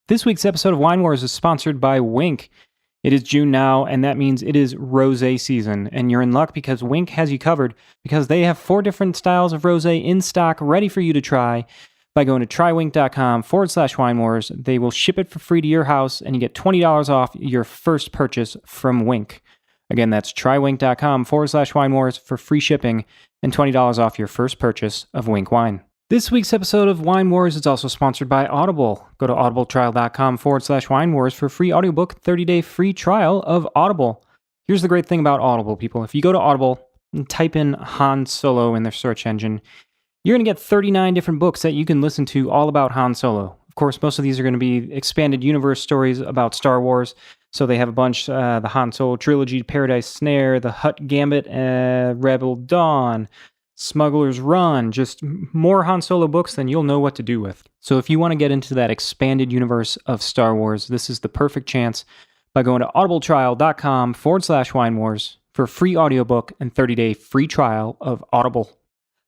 This week's episode of Wine Wars is sponsored by Winc. It is June now, and that means it is rosé season, and you're in luck because Winc has you covered because they have 4 different styles of rosé in stock ready for you to try. By going to trywinc.com/Wine Wars, they will ship it for free to your house, and you get $20 off your first purchase from Winc. Again, that's trywinc.com/Wine Wars for free shipping and $20 off your first purchase of Winc wine. This week's episode of Wine Wars is also sponsored by Audible. Go to audibletrial.com/Wine Wars for free audiobook 30-day free trial of Audible. Here's the great thing about Audible, people. If you go to Audible and type in Han Solo in their search engine, you're going to get 39 different books that you can listen to all about Han Solo. Of course, most of these are going to be expanded universe stories about Star Wars. So they have a bunch, the Han Solo trilogy, Paradise Snare, the Hutt Gambit, Rebel Dawn, Smuggler's Run, just more Han Solo books than you'll know what to do with. So if you want to get into that expanded universe of Star Wars, this is the perfect chance by going to audibletrial.com/Wine Wars for a free audiobook and 30-day free trial of Audible.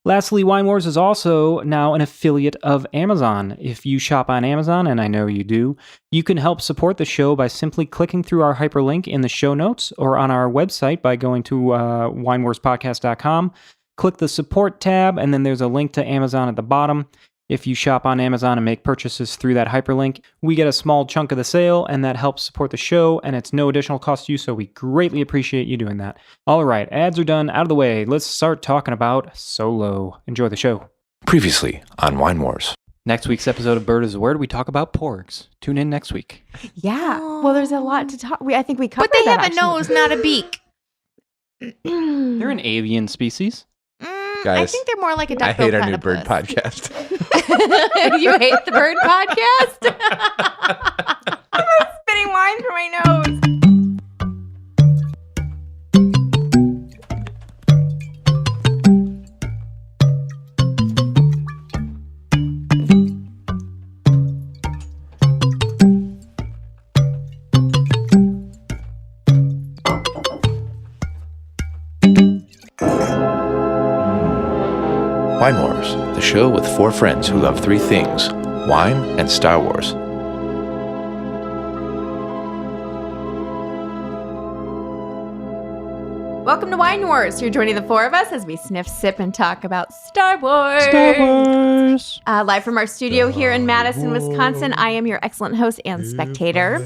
Lastly, Wine Wars is also now an affiliate of Amazon. If you shop on Amazon, and I know you do, you can help support the show by simply clicking through our hyperlink in the show notes or on our website by going to winewarspodcast.com. Click the support tab, and then there's a link to Amazon at the bottom. If you shop on Amazon and make purchases through that hyperlink, we get a small chunk of the sale, and that helps support the show, and it's no additional cost to you, so we greatly appreciate you doing that. All right, ads are done, out of the way. Let's start talking about Solo. Enjoy the show. Previously on Wine Wars. Next week's episode of Bird is a Word, we talk about porgs. Tune in next week. Yeah. Well, there's a lot to talk. I think we covered But they that, have a nose, not a beak. They're an avian species. Guys, I think they're more like a duck. I hate our new bird podcast. You hate the bird podcast? I'm spitting wine through my nose. Wine Wars, the show with 4 friends who love 3 things: wine and Star Wars. Welcome to Wine Wars. You're joining the 4 of us as we sniff, sip, and talk about Star Wars. Star Wars! Live from our studio here in Madison, Wisconsin, I am your excellent host and spectator.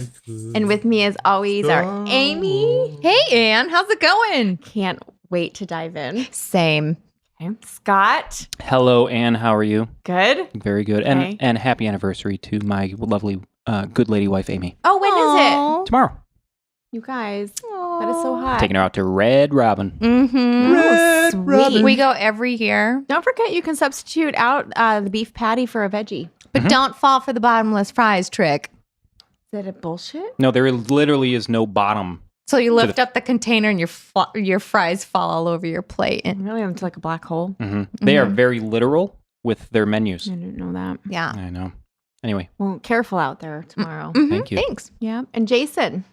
And with me, as always, are Amy. Hey, Ann, how's it going? Can't wait to dive in. Same. Okay. Scott. Hello, Anne. How are you? Good. Very good. Okay. And happy anniversary to my lovely, good lady wife, Amy. Oh, when is it? Tomorrow. You guys, that is so hot. Taking her out to Red Robin. Mm-hmm. Red Robin. We go every year. Don't forget you can substitute out the beef patty for a veggie. But don't fall for the bottomless fries trick. Is that a bullshit? No, there literally is no bottom. So you lift up the container and your fries fall all over your plate. And Really? It's like a black hole? They are very literal with their menus. I didn't know that. yeah. I know. Anyway, Well, careful out there tomorrow. Mhm, Thank you. Thanks. Yeah. And Jason.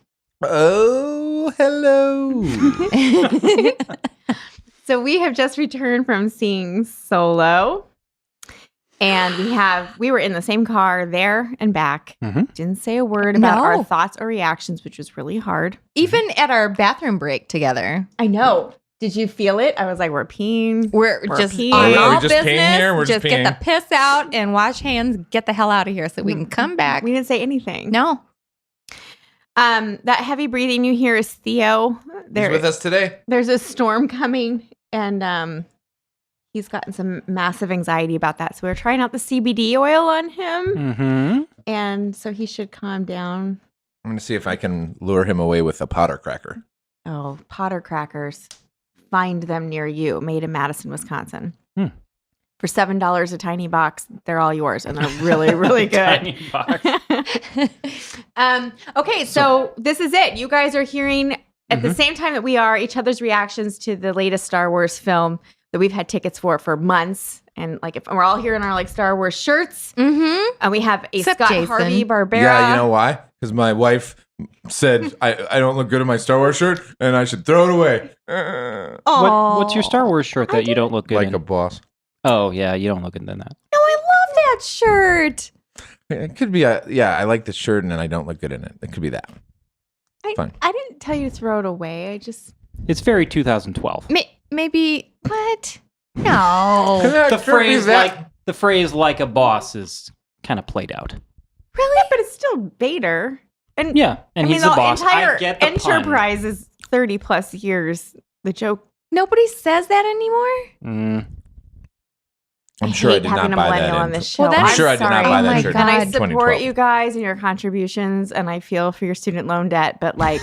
Oh, hello. So we have just returned from seeing Solo. And we were in the same car there and back. Mhm. Didn't say a word about our No. thoughts or reactions, which was really hard. Even at our bathroom break together. I know. Did you feel it? I was like, we're peeing. We're We're just peeing. on Are we all just peeing business. here? We're just get the peeing. piss out and wash hands. Get the hell out of here so we can come back. We didn't say anything. No. That heavy breathing you hear is Theo. He's with us today. There's a storm coming, and he's gotten some massive anxiety about that. So we're trying out the CBD oil on him, Mm-hmm. and so he should calm down. I'm going to see if I can lure him away with a Potter cracker. Oh, Potter crackers. Find them near you. Made in Madison, Wisconsin. Hmm. For $7 a tiny box, they're all yours, and they're really, really good. Tiny box. Okay, so this is it. You guys are hearing at the Mhm. same time that we are each other's reactions to the latest Star Wars film that we've had tickets for months. And like, if we're all here in our like Star Wars shirts, Mm-hmm. and we have a Except Scott Jason. Harvey Barbera. Yeah, you know why? Because my wife said I don't look good in my Star Wars shirt and I should throw it away. What's your Star Wars shirt that you don't look good Like in? a boss. Oh, yeah, you don't look good in that. No, I love that shirt. It could be I like the shirt and then I don't look good in it. It could be that. Fine. I didn't tell you to throw it away. I just It's very 2012. Maybe what? No. The phrase like a boss is kind of played out. really, but it's still Vader. And Yeah, and he's the boss. entire I get the pun. Enterprise is 30 plus years. The joke. Nobody says that anymore. I'm sure I hate did having not a buy millennial that. on this show. Well, that's- I'm sure I did not sorry. buy Oh that my shirt. God. And I in support 2012. you guys and your contributions, and I feel for your student loan debt. But like,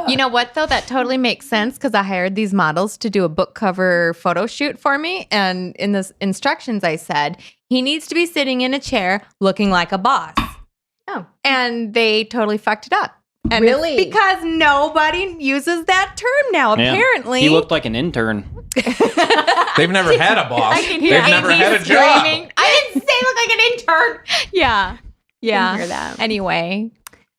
You know what though? That totally makes sense because I hired these models to do a book cover photo shoot for me, and in the instructions I said he needs to be sitting in a chair looking like a boss. Oh. And they totally fucked it up. And Really? it's because nobody uses that term now. Yeah. Apparently, He looked like an intern. They've never had a boss. I can hear They've never Amy had a job. screaming. I didn't say look like an intern. yeah, yeah. hear that. Anyway,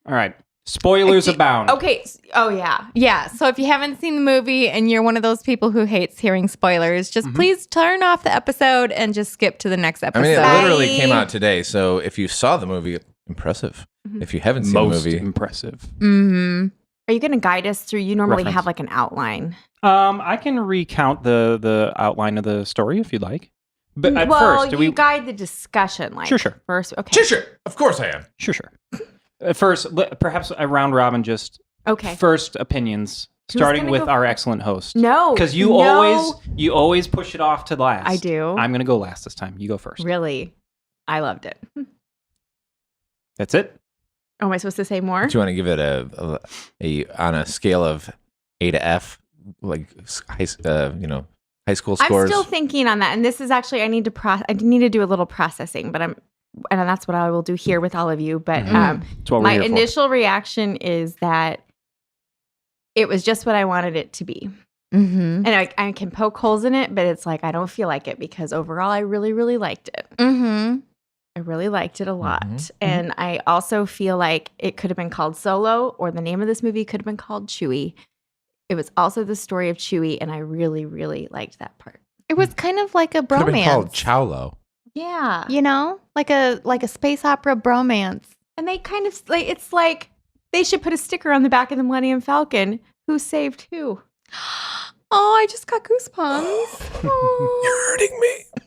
All right. Spoilers abound. Okay. Oh yeah. yeah. So if you haven't seen the movie and you're one of those people who hates hearing spoilers, just please turn off the episode and just skip to the next I episode. mean, it literally Bye. came out today. So if you saw the movie, impressive. If you haven't seen Most the movie, impressive. Mm-hmm. Are you going to guide us through? You normally Reference. have like an outline. I can recount the outline of the story if you'd like. But at well, first, do you we? guide the discussion. Like Sure. First, okay. sure. Of course I am. Sure. At first, perhaps a round robin, just Okay. first opinions, Who's starting gonna with go our first? excellent host. No, Because you no. always push it off to last. I do. I'm gonna go last this time. You go first. Really, I loved it. That's it. Oh, am I supposed to say more? Do you want to give it a on a scale of A to F, like high school I'm scores? still thinking on that, and this is actually I need to do a little processing, but and that's what I will do here with all of you. But That's what we're my here for. initial reaction is that it was just what I wanted it to be. Mm-hmm. And I can poke holes in it, but it's like I don't feel like it because overall I really, really liked it. Mm-hmm. I really liked it a lot. Mhm. And I also feel like it could have been called Solo, or the name of this movie could have been called Chewie. It was also the story of Chewie, and I really, really liked that part. It was kind of like a Could have been called bromance, Chowlo. Yeah. you know, like a space opera bromance. And they kind of like it's like they should put a sticker on the back of the Millennium Falcon. Who saved who? Oh, I just got goosebumps. Oh, You're hurting me.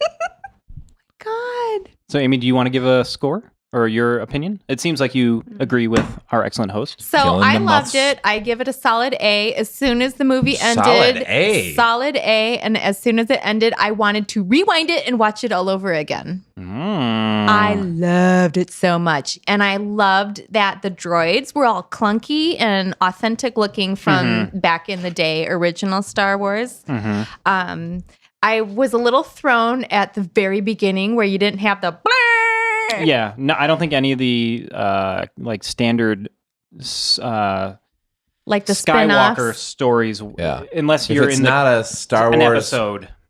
God. So, Amy, do you want to give a score or your opinion? It seems like you agree with our excellent host. So Killing I the loved muffs. it. I give it a solid A. As soon as the movie ended, Solid A. Solid A. And as soon as it ended, I wanted to rewind it and watch it all over again. I loved it so much. And I loved that the droids were all clunky and authentic looking from back in the day, original Star Wars. I was a little thrown at the very beginning where you didn't have the blur. Yeah, no, I don't think any of the like standard Like the Skywalker spin-offs. stories. Yeah. Unless If you're it's in not a Star an Wars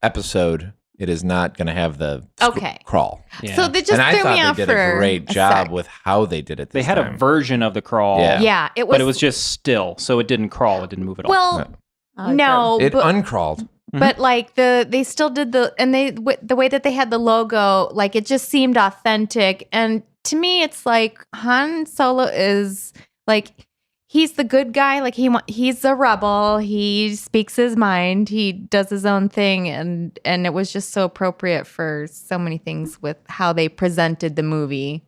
episode. it is not going to have the Okay. crawl. Yeah. So they just And I threw me thought off they did for a great a job sec. with how they did it. they This had time. a version of the crawl. Yeah. Yeah, it was. But it was just still, so it didn't crawl. It didn't move at all. well, I like no, It but, uncrawled. but like they still did the way that they had the logo, like it just seemed authentic. And to me, it's like Han Solo is like he's the good guy, like he's a rebel. He speaks his mind. He does his own thing, and it was just so appropriate for so many things with how they presented the movie.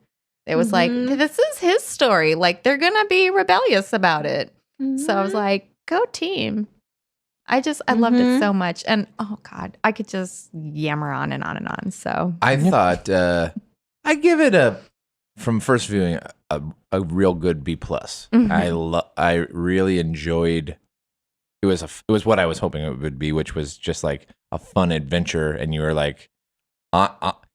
It was like this is his story. Like they're gonna be rebellious about it. So I was like, go team. I loved it so much. And oh God, I could just yammer on and on and on. So I thought I give it from first viewing a real good B+. I really enjoyed. It was what I was hoping it would be, which was just like a fun adventure, and you were like,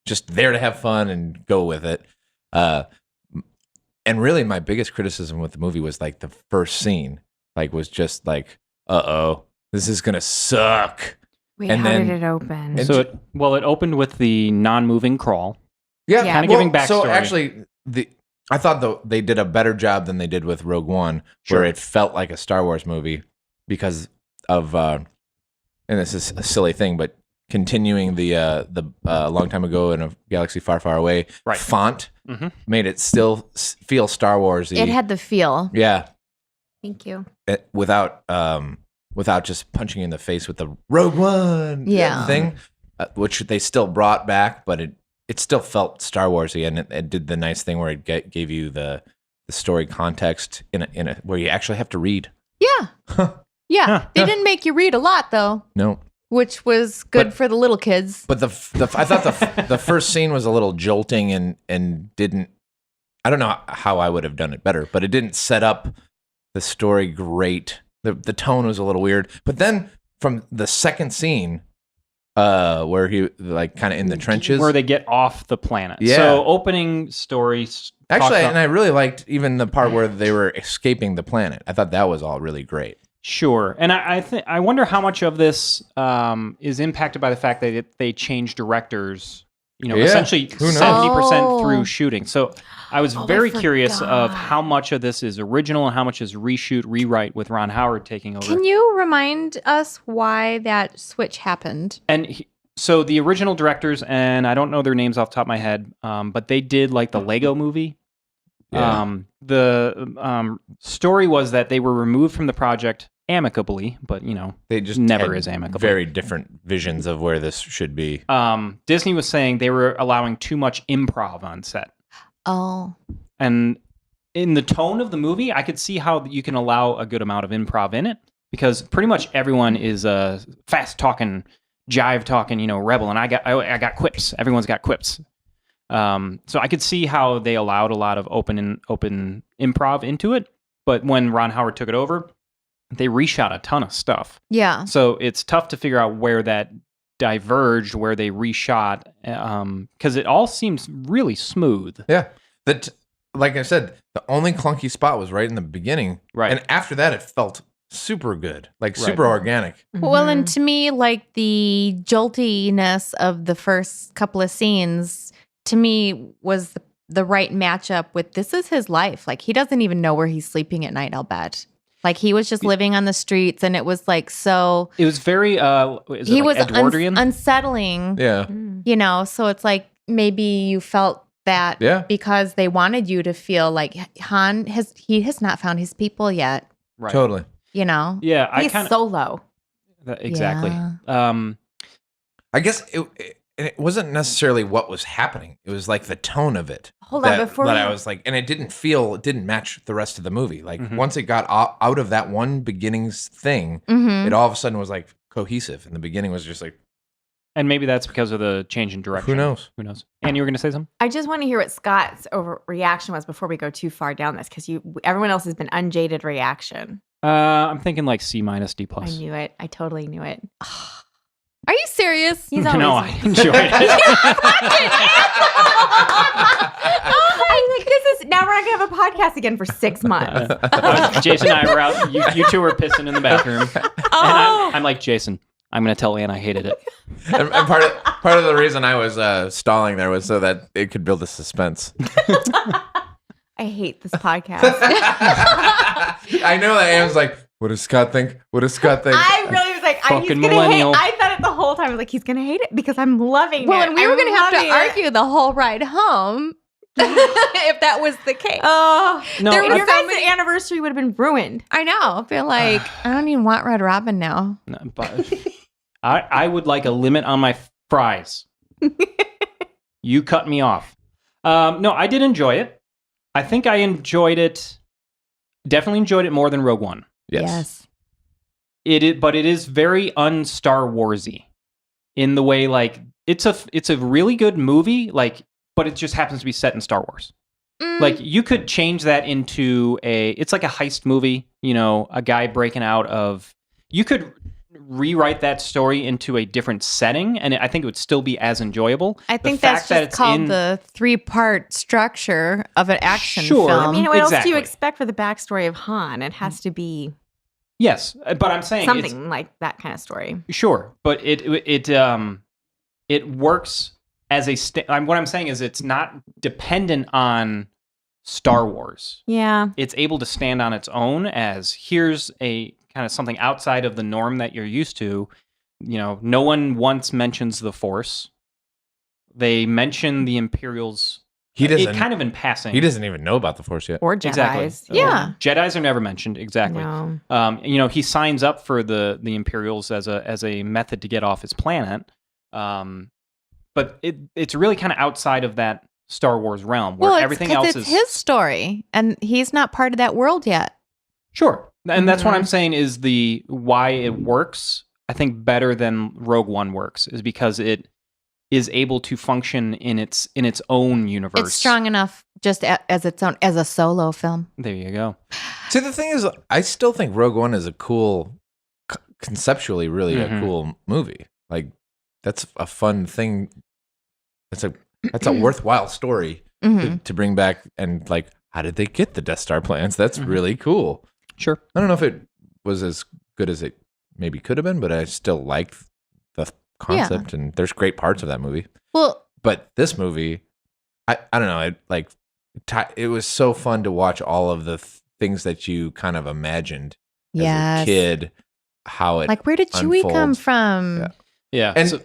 just there to have fun and go with it. And really, my biggest criticism with the movie was like the first scene, like was just like, this is gonna suck. Wait, And how then- did it open? and So it opened with the non-moving crawl. Yeah, Yeah. Kinda giving backstory. So actually, I thought they did a better job than they did with Rogue One, Sure. where it felt like a Star Wars movie because of, and this is a silly thing, but continuing the long time ago in a galaxy far, far away Right. font Mhm. made it still feel Star Warsy. It had the feel. yeah, Thank you. without just punching you in the face with the Rogue One Yeah. thing, which they still brought back, but it still felt Star Warsy, and it did the nice thing where it gave you the story context in a where you actually have to read. Yeah. Yeah. Huh. They didn't make you read a lot though, No, which was good But- for the little kids. but I thought the first scene was a little jolting and didn't. I don't know how I would have done it better, but it didn't set up the story great. The tone was a little weird, but then from the second scene, where he like kind of in the trenches, where they get off the planet. Yeah. So opening stories. actually, and I really liked even the part where they were escaping the planet. I thought that was all really great. Sure, and I wonder how much of this is impacted by the fact that they changed directors. You know, Yeah, essentially who knows? 70% Oh. through shooting. So I was Oh, I very curious of forgot. how much of this is original and how much is reshoot, rewrite with Ron Howard taking over. Can you remind us why that switch happened? And so the original directors, and I don't know their names off the top of my head, but they did like the Lego movie. Yeah. The story was that they were removed from the project amicably, but you know, They just never had is amicable. Very different visions of where this should be. Disney was saying they were allowing too much improv on set. Oh. And in the tone of the movie, I could see how you can allow a good amount of improv in it because pretty much everyone is fast talking, jive talking, you know, rebel. And I got quips. Everyone's got quips. So I could see how they allowed a lot of open improv into it. But when Ron Howard took it over, they reshot a ton of stuff. Yeah. So it's tough to figure out where that diverged, where they reshot, because it all seems really smooth. Yeah. Like I said, the only clunky spot was right in the beginning. Right. And after that, it felt super good, like Right. super organic. Well, and Mhm. to me, like the joltiness of the first couple of scenes, to me, was the right matchup with this is his life. Like, he doesn't even know where he's sleeping at night, I'll bet. Like, he was just living on the streets, and it was like so. It was very, is He it like was Edwardian? unsettling, Yeah. Mm. you know? So it's like maybe you felt that Yeah. because they wanted you to feel like Han has not found his people yet, Right. Totally. you know? Yeah, I He's kind of solo. exactly. Yeah. I guess it wasn't necessarily what was happening. It was like the tone of it. Hold on, that, before that we- I was like, and it didn't match the rest of the movie. Like Mhm. once it got out of that one beginnings thing, Mhm. it all of a sudden was like cohesive. And the beginning was just like, and maybe that's because of the change in direction. who knows? Who knows? And you were going to say something? I just want to hear what Scott's reaction was before we go too far down this, because everyone else has been unjaded reaction. I'm thinking like C minus D I plus. knew it. I totally knew it. Are you serious? He's No, always- I enjoyed it. I'm like, this is now we're not gonna have a podcast again for 6 months. Jason and I were out. You two were pissing in the bathroom, and I'm like, Jason, I'm going to tell Ann I hated it. And part of the reason I was stalling there was so that it could build a suspense. I hate this podcast. I know that Anne's like, what does Scott think? What does Scott think? I really was like, he's Fucking gonna millennial. hate. I thought it the whole time. I was like, he's gonna hate it because I'm loving Well, it. and we were I'm going to have to loving it. argue the whole ride home if that was the case. Oh, No, There and was your so guys' many- anniversary would have been ruined. I know. I feel like I don't even want Red Robin now. No, but I would like a limit on my fries. You cut me off. No, I did enjoy it. I think I enjoyed it. Definitely enjoyed it more than Rogue One. yes. But it is very un-Star Warsy in the way like it's a really good movie, like, but it just happens to be set in Star Wars. Like you could change that into it's like a heist movie, you know, a guy breaking out of. You could rewrite that story into a different setting, and I think it would still be as enjoyable. I The think fact that's that just it's called in- the 3-part structure of an action Sure. film. I mean, what else do you Exactly. expect for the backstory of Han? It has to be Yes, but I'm saying it's, something like that kind of story. sure, but it works as what I'm saying is it's not dependent on Star Wars. Yeah. It's able to stand on its own as here's a kind of something outside of the norm that you're used to. no one once mentions the Force. They mention the Imperials. He doesn't. kind of in passing. He doesn't even know about the Force yet. Or Jedis. Exactly. Yeah. Jedis are never mentioned. Exactly. No. He signs up for the Imperials as a method to get off his planet. But it's really kind of outside of that Star Wars realm where everything else it's is his story, and he's not part of that world yet. Sure. And that's what I'm saying is the why it works, I think better than Rogue One works, is because it is able to function in its own universe. It's strong enough just as its own, as a solo film. There you go. See, the thing is, I still think Rogue One is a cool, conceptually, really a cool movie. Like, that's a fun thing. That's a worthwhile story to bring back. And like, how did they get the Death Star plans? That's really cool. Sure. I don't know if it was as good as it maybe could have been, but I still like the concept, and there's great parts of that movie. Well, but this movie, I don't know. It was so fun to watch all of the things that you kind of imagined as a kid. How it like, where did Chewie come unfolds. from? Yeah. And So,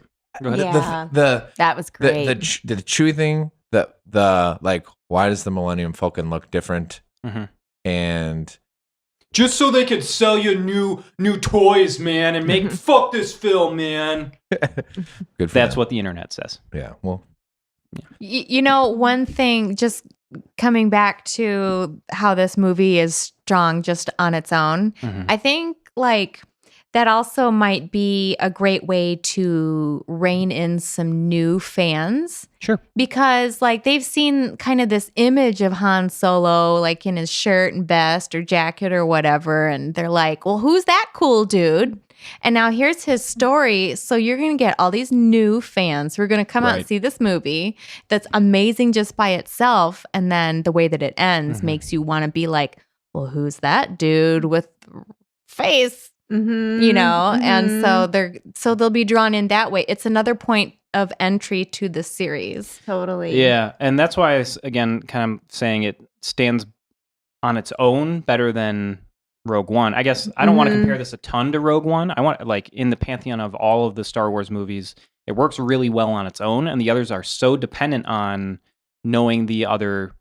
go ahead. Yeah. That was great. the Chewie thing. The like, why does the Millennium Falcon look different? And just so they could sell you new toys, man, and make fuck this film, man. good. For That's them. what the internet says. Yeah. Well. One thing, just coming back to how this movie is strong just on its own, I think like that also might be a great way to rein in some new fans. Sure. Because like they've seen kind of this image of Han Solo like in his shirt and vest or jacket or whatever, and they're like, well, who's that cool dude? And now here's his story. So you're going to get all these new fans who are going to come out and see this movie that's amazing just by itself. And then the way that it ends makes you want to be like, well, who's that dude with face? And so they'll be drawn in that way. It's another point of entry to the series. Totally. Yeah, and that's why I again kind of saying it stands on its own better than Rogue One. I guess I don't want to compare this a ton to Rogue One. I want, like, in the pantheon of all of the Star Wars movies, it works really well on its own, and the others are so dependent on knowing the other.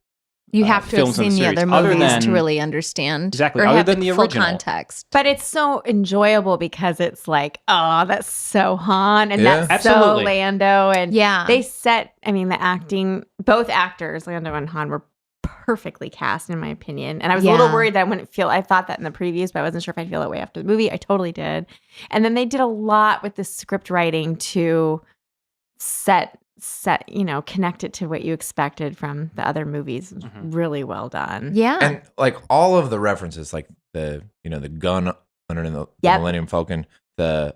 You have to have films in the seen the series, other other movies than- to really understand. Exactly, or other have than the full original. context. But it's so enjoyable because it's like, oh, that's so Han and Yeah. that's Absolutely. so Lando. And Yeah. they set, I mean, the acting, both actors, Lando and Han, were perfectly cast, in my opinion. And I was a little Yeah. worried that I wouldn't feel, I thought that in the previews, but I wasn't sure if I'd feel that way after the movie. I totally did. And then they did a lot with the script writing to set, connect it to what you expected from the other movies. It was really well done. Yeah. And like all of the references, like the gun under the Millennium Falcon, and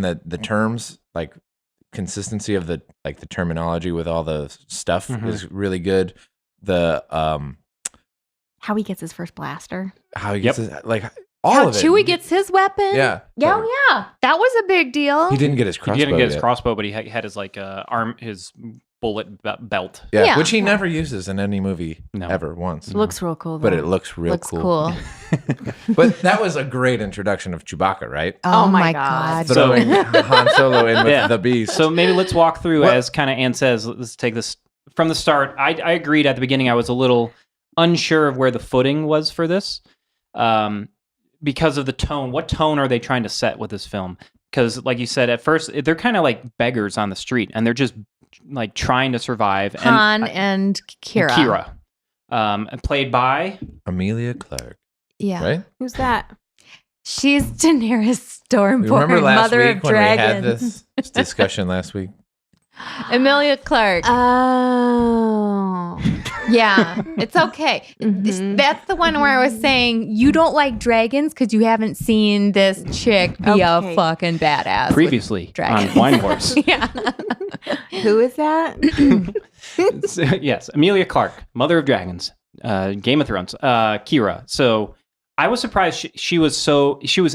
the terms, like consistency of the terminology with all the stuff is really good. The How he gets his first blaster. how he gets his, like all How of it. Chewie gets his weapon. Yeah. Yeah, yeah. That was a big deal. He didn't get his He crossbow. didn't get his yet. crossbow, but he had his his bullet belt. Yeah, Yeah. which he never uses in any movie No. ever once. It looks real cool, though. But it looks real Looks cool. But that was a great introduction of Chewbacca, right? Oh, my my God. God. Throwing Han Solo in with Yeah. the beast. So maybe let's walk through, Well- as kind of Ann says, let's take this from the start. I agreed at the beginning. I was a little unsure of where the footing was for this because of the tone. What tone are they trying to set with this film? Because like you said, at first, they're kind of like beggars on the street, and they're just like trying to survive. Han and Kira. And played by... Amelia Clark, Yeah. right? Who's that? She's Daenerys Stormborn, Remember last Mother week of when we had Dragons. this discussion last week? Emilia Clarke. Oh. Yeah, it's okay. That's the one where I was saying you don't like dragons because you haven't seen this chick be a Okay. fucking badass. with previously dragons. on Wine Horse. Yeah. Who is that? So, yes, Amelia Clark, Mother of Dragons, Game of Thrones, Kira. So I was surprised she was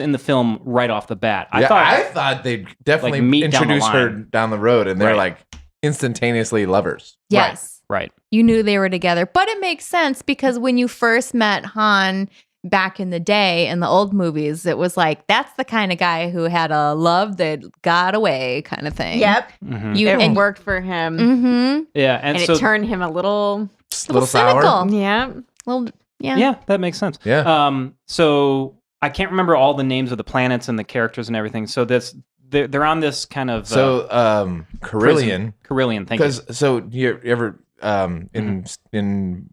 in the film right off the bat. I thought they'd definitely like, meet down the introduce her line. down the road, and they're Right. like instantaneously lovers. Yes. Right. You knew they were together. But it makes sense because when you first met Han, back in the day in the old movies, it was like that's the kind of guy who had a love that got away kind of thing. Yep. Mhm. It worked for him. Mm-hmm. Yeah, And so it turned him a little. Little sour. cynical. Yeah. Well, yeah. yeah, that makes sense. Yeah. So I can't remember all the names of the planets and the characters and everything. So they're on this kind of So Carillion. Carillion. Thank you. Because so you ever in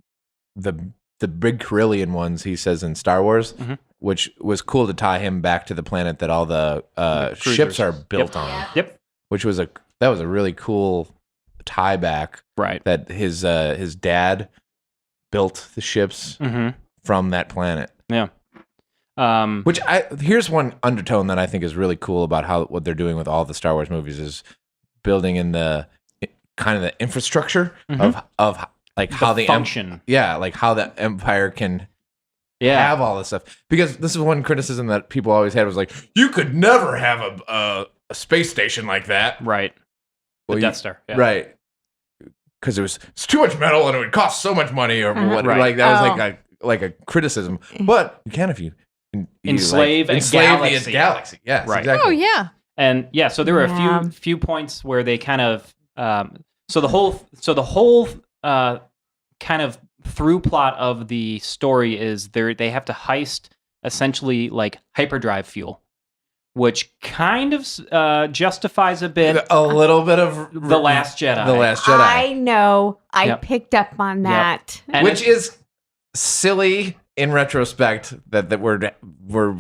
the big Carillion ones, he says in Star Wars, Mhm. which was cool to tie him back to the planet that all the cruisers. ships are built Yep. on. Yep. Which was that was a really cool tie back Right. that his dad built the ships Mm-hmm. from that planet. Yeah. Which here's one undertone that I think is really cool about what they're doing with all the Star Wars movies is building in the kind of the infrastructure of like how the function. like how the Empire can Yeah. have all this stuff. Because this is one criticism that people always had was like, you could never have a space station like that. Right. The Well, Death Star. Yeah. Right. Because it's too much metal and it would cost so much money or what. Right. Like that was like a criticism. But you can if you Enslave a enslave galaxy. the galaxy. Yes, Right. exactly. Oh yeah. And yeah, so there were Yeah. a few points where they kind of so the whole kind of through plot of the story is they have to heist essentially like hyperdrive fuel, which kind of justifies a bit A little bit of The Last Jedi. The Last Jedi. I know. I Yep. picked up on that. And Which is silly in retrospect that we're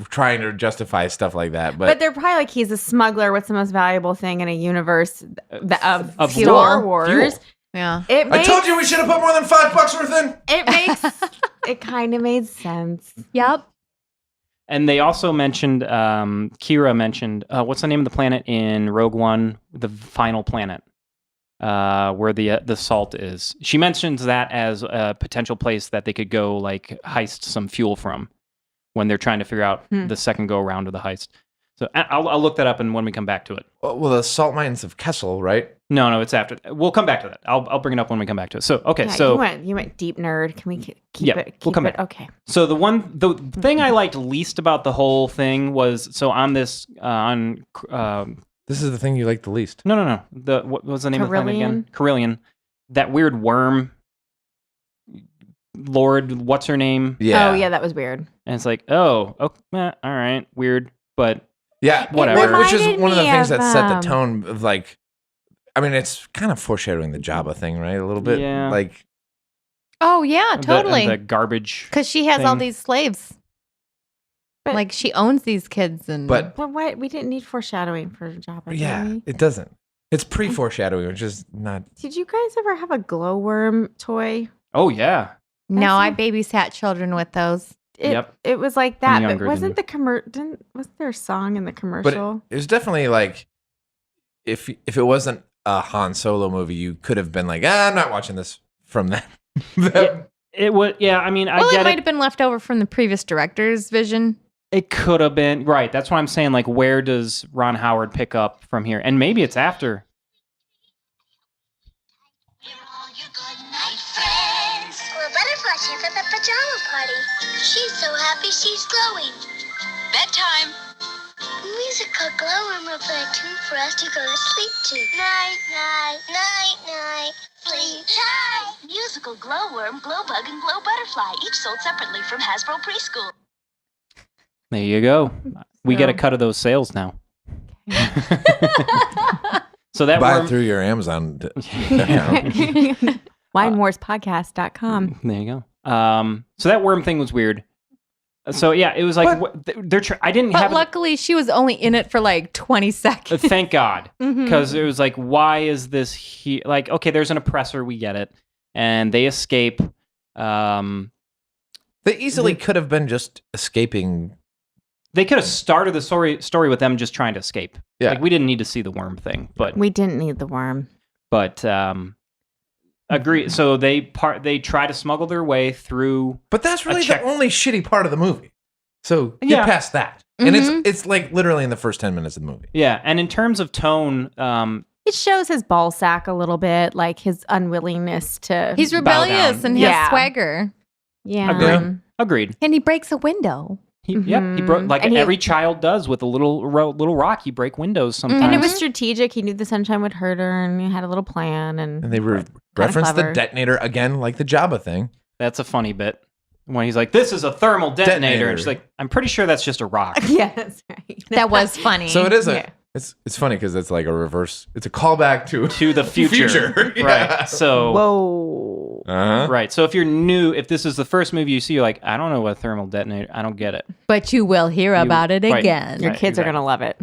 trying to justify stuff like that. But But they're probably like he's a smuggler. What's the most valuable thing in a universe of Of Star fuel. Wars? Yeah. It I makes, told you we should have put more than $5 worth in. It makes it kind of made sense. Yep. And they also mentioned, Kira mentioned, what's the name of the planet in Rogue One, the final planet, where the salt is. She mentions that as a potential place that they could go, like, heist some fuel from when they're trying to figure out the second go around of the heist. So I'll look that up and when we come back to it. Well, the salt mines of Kessel, right? No, it's after. We'll come back to that. I'll bring it up when we come back to it. So okay, Yeah, so you went deep nerd. Can we keep Yeah, it? we'll come it? back. Okay. So the thing I liked least about the whole thing was so on this This is the thing you like the least. no. What was the name of the planet again? Carillion. That weird worm lord, what's her name? Yeah. Oh yeah, that was weird. And it's like, all right, weird, but Yeah, Whatever. Which is reminded one of the me things of, that set the tone of like, I mean, it's kind of foreshadowing the Jabba thing, right? A little bit. Yeah. Like, Oh yeah, totally. the garbage. Because she has all thing. these slaves. But- Like she owns these kids and but But what? We didn't need foreshadowing for Jabba. yeah, Did we? it doesn't. It's pre-foreshadowing, which is not. Did you guys ever have a glowworm toy? Oh yeah. no, I That's- babysat children with those. Yep. It was like I'm that, younger but than wasn't was there a song in the But commercial? it was definitely like, if it wasn't a Han Solo movie, you could have been like, I'm not watching this from that. It would. Yeah. I mean, I Well, it get might it. have been left over from the previous director's vision. It could have been right. That's why I'm saying. Like, where does Ron Howard pick up from here? And maybe it's after. We're all your good night friends. Well, Butterfly's here for the pajama party. She's so happy she's glowing. Bedtime. Musical glowworm will play a tune for us to go to sleep to. Night, night, night, night. Sleep tight. Musical glowworm, glowbug, and glow butterfly, each sold separately from Hasbro Preschool. There you go. We get a So- cut of those sales now. So that Buy worm. it through your Amazon. WineWarsPodcast.com. There you go. So that worm thing was weird. So yeah, it was like I didn't But have. luckily, she was only in it for like 20 seconds. Thank God, Mhm. because it was like, why is this here? Like, okay, there's an oppressor, we get it, and they escape. They easily could have been just escaping. They could have started the story with them just trying to escape. Yeah. Like, we didn't need to see the worm thing, but We didn't need the worm. agree. So they try to smuggle their way through. But that's really check- the only shitty part of the movie. So get Yeah. past that. And Mhm. it's like literally in the first 10 minutes of the movie. Yeah, and in terms of tone, It shows his ball sack a little bit, like his unwillingness to. He's Bow rebellious down. and Yeah. has swagger. yeah. Agreed. Agreed. And he breaks a window. Yep, he broke like And he- every child does with a little rock. You break windows sometimes. And it was strategic. He knew the sunshine would hurt her, and he had a little plan. And And they referenced the clever. detonator again, like the Jabba thing. That's a funny bit when he's like, "This is a thermal detonator," Detonator. and she's like, "I'm pretty sure that's just a rock." yeah, that's right. That was funny. So it is Yeah. it's funny because it's like a reverse. It's a callback to To the future, Yeah. right? So, Whoa. Uh-huh. right. So if you're new, if this is the first movie you see, you're like, "I don't know what thermal detonator. I don't get it." But you will hear about it right. again. Your Right, kids exactly. are going to love it.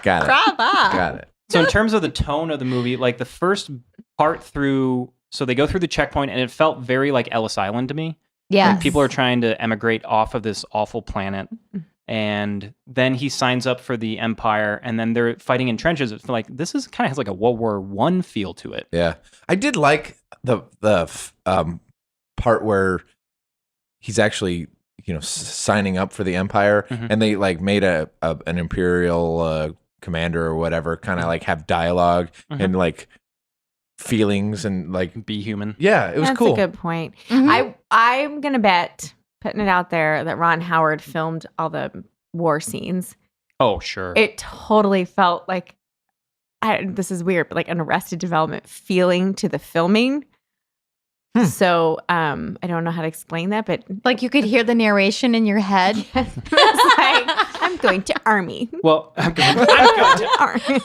Got it. Bravo. Got it. So in terms of the tone of the movie, like the first part through, so they go through the checkpoint, and it felt very like Ellis Island to me. Yeah. Like people are trying to emigrate off of this awful planet. And then he signs up for the Empire, and then they're fighting in trenches. It's like this is kind of has like a World War I feel to it. Yeah, I did like the part where he's actually signing up for the Empire, Mhm. and they like made an Imperial commander or whatever kind of like have dialogue Mhm. and like feelings and like Be human. yeah, it was That's cool. a good point. Mhm. I'm going to bet, putting it out there, that Ron Howard filmed all the war scenes. Oh sure. It totally felt like, this is weird, but like an Arrested Development feeling to the filming. So I don't know how to explain that, but Like you could hear the narration in your head. it's like, I'm going to Army. Well, I'm going to Army.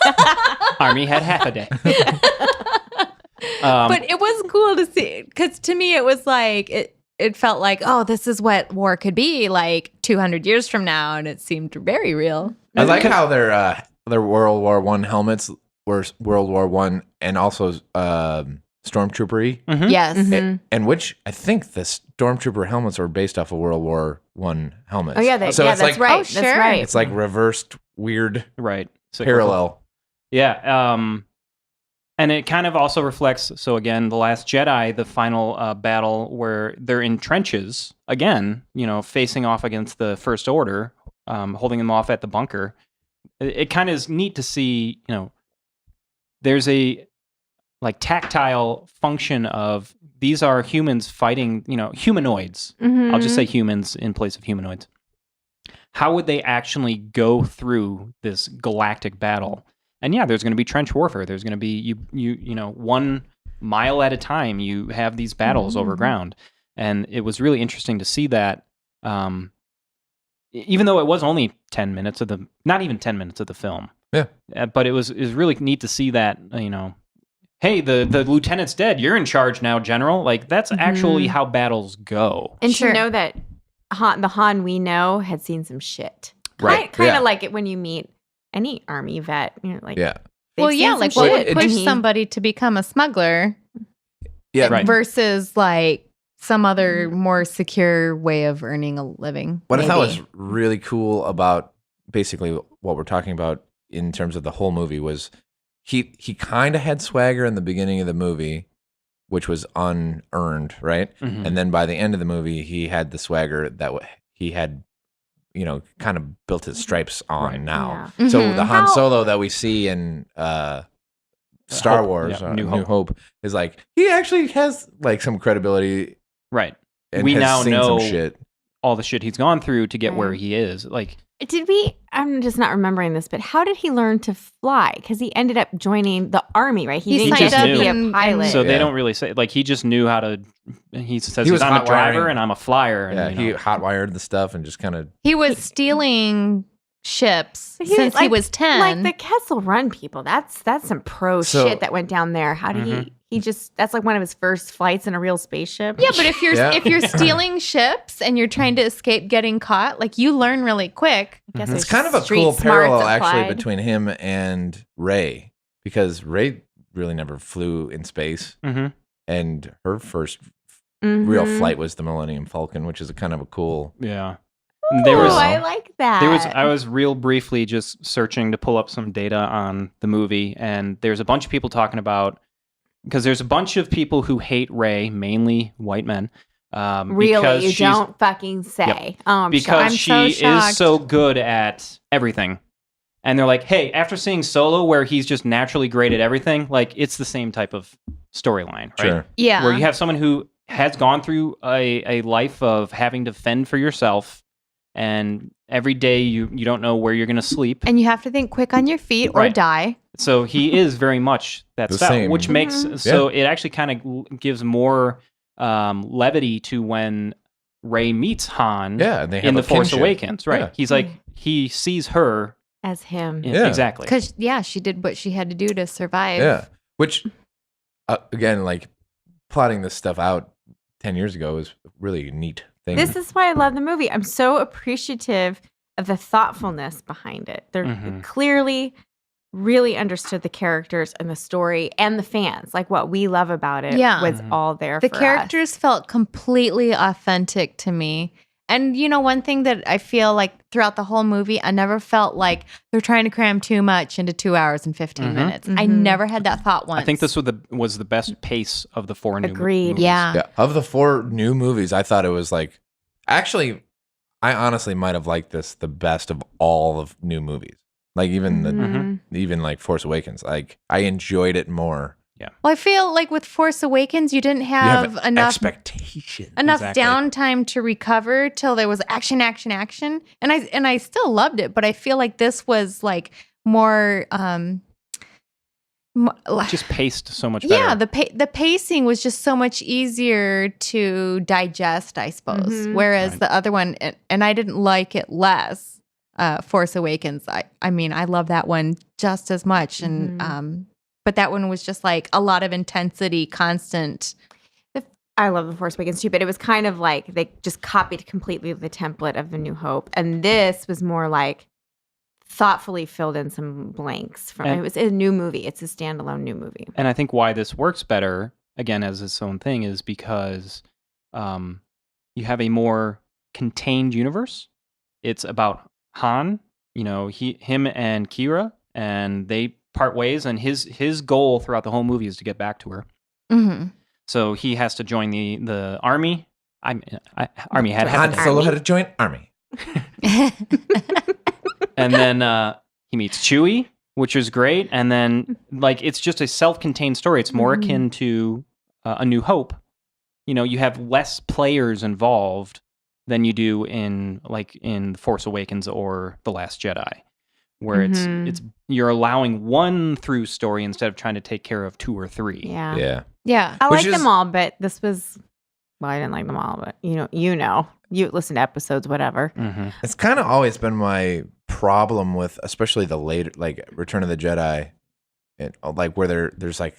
Army had half a day. But it was cool to see because to me it was like it felt like, oh, this is what war could be like 200 years from now, and it seemed very real. I like how their World War One helmets were World War One and also stormtroopery. Mhm. Yes. Mhm. And which I think the stormtrooper helmets are based off of World War One helmets. Oh, yeah, so yeah, it's that's like right. Oh, That's sure. right. it's like reversed weird Right. So parallel. Yeah. And it kind of also reflects. So again, The Last Jedi, the final battle where they're in trenches again, facing off against the First Order, holding them off at the bunker. It kind of is neat to see. There's a like tactile function of these are humans fighting. Humanoids. I'll just say humans in place of humanoids. How would they actually go through this galactic battle? And yeah, there's going to be trench warfare. There's going to be you 1 mile at a time. You have these battles over ground, and it was really interesting to see that. Even though it was only 10 minutes not even 10 minutes of the film. Yeah. But it was really neat to see that. Hey, the lieutenant's dead. You're in charge now, General. Like that's actually how battles go. And Sure. to know that the Han we know had seen some shit. Right, Kind yeah. of like it when you meet any army vet. Like Yeah. they've Well, seen yeah, some like what shit. would push Mhm. somebody to become a smuggler Yeah. Right. versus like some other more secure way of earning a living. What I thought was maybe. really cool about basically what we're talking about in terms of the whole movie was he kind of had swagger in the beginning of the movie, which was unearned, right? Mhm. And then by the end of the movie, he had the swagger that he had, kind of built his stripes on Right. now. Yeah. So Mhm. the Han How- Solo that we see in Star Hope, Wars, yeah, New Hope, is like he actually has like some credibility. Right. And We has now seen know some shit. all the shit he's gone through to get where Right. he is. Like Did we? I'm just not remembering this, but how did he learn to fly? Because he ended up joining the army, right? He didn't signed just up be a and- pilot. so, Yeah. they don't really say like he just knew how to. He says He was I'm a hot driver wiring. and I'm a flyer. And, Yeah, you he know. hotwired the stuff and just kind of. He was stealing ships But he- since he like- was 10. Like the Kessel Run people, that's some pro So- shit that went down there. How did he just? That's like one of his first flights in a real spaceship. yeah, but if you're Yeah. if you're stealing ships and you're trying to escape getting caught, like you learn really quick. I guess It's there's kind of a street cool smarts parallel actually applied. between him and Ray, because Ray really never flew in space, Mhm. and her first real Mhm. flight was the Millennium Falcon, which is a kind of a cool. Yeah. Ooh, There was I like that. I was real briefly just searching to pull up some data on the movie, and there's a bunch of people talking about because there's a bunch of people who hate Rey, mainly white men. Really, because you she's- don't fucking say. Oh, I'm because shocked. I'm so she shocked. is so good at everything. And they're like, hey, after seeing Solo, where he's just naturally great at everything, like it's the same type of storyline, right? Sure. Yeah. Where you have someone who has gone through a life of having to fend for yourself, and every day you don't know where you're going to sleep. And you have to think quick on your feet or Right. die. So he is very much that The style, same. which makes Mhm. so it actually kind of gives more levity to when Rey meets Han Yeah, they have in a The Force kinship. Awakens. Right? Yeah. He's like he sees her As him. Yeah. exactly. Because, she did what she had to do to survive. Yeah, which again, like plotting this stuff out 10 years ago is a really neat thing. This is why I love the movie. I'm so appreciative of the thoughtfulness behind it. They're Mhm. clearly really understood the characters and the story and the fans. Like what we love about it Yeah. was Mhm. all there The for us. characters felt completely authentic to me. And one thing that I feel like throughout the whole movie, I never felt like they're trying to cram too much into 2 hours and 15 Mhm. minutes. I Mhm. never had that thought once. I think this was the best pace of the 4 new Agreed. movies. Yeah. Yeah, of the 4 new movies, I thought it was like actually, I honestly might have liked this the best of all of new movies. Like even Mhm. even like Force Awakens. Like I enjoyed it more. Well, I feel like with Force Awakens, you didn't You have enough expectation. Exactly. downtime to recover till there was action. And I still loved it, but I feel like this was like more Just paced so much better. yeah, the pacing was just so much easier to digest, I suppose. Mhm. Whereas Right. the other one, and I didn't like it less. Force Awakens. I mean, I love that one just as much, and but that one was just like a lot of intensity, constant. I love The Force Awakens too, but it was kind of like they just copied completely the template of The New Hope. And this was more like thoughtfully filled in some blanks from And- it was a new movie. It's a standalone new movie. And I think why this works better, again, as its own thing, is because you have a more contained universe. It's about Han, him and Kira, and they part ways, and his goal throughout the whole movie is to get back to her. Mm-hmm. So he has to join the army. Army had Han had Solo had a joint army. and then he meets Chewie, which is great. And then like it's just a self-contained story. It's more Mhm. akin to A New Hope. You have less players involved than you do in The Force Awakens or The Last Jedi, where Mhm. it's you're allowing one through story instead of trying to take care of 2 or 3. Yeah. Yeah. Yeah. I Which like them is- all, but this was well, I didn't like them all, but you listen to episodes, whatever. Mm-hmm. It's kind of always been my problem with, especially the later, like Return of the Jedi, like where there's like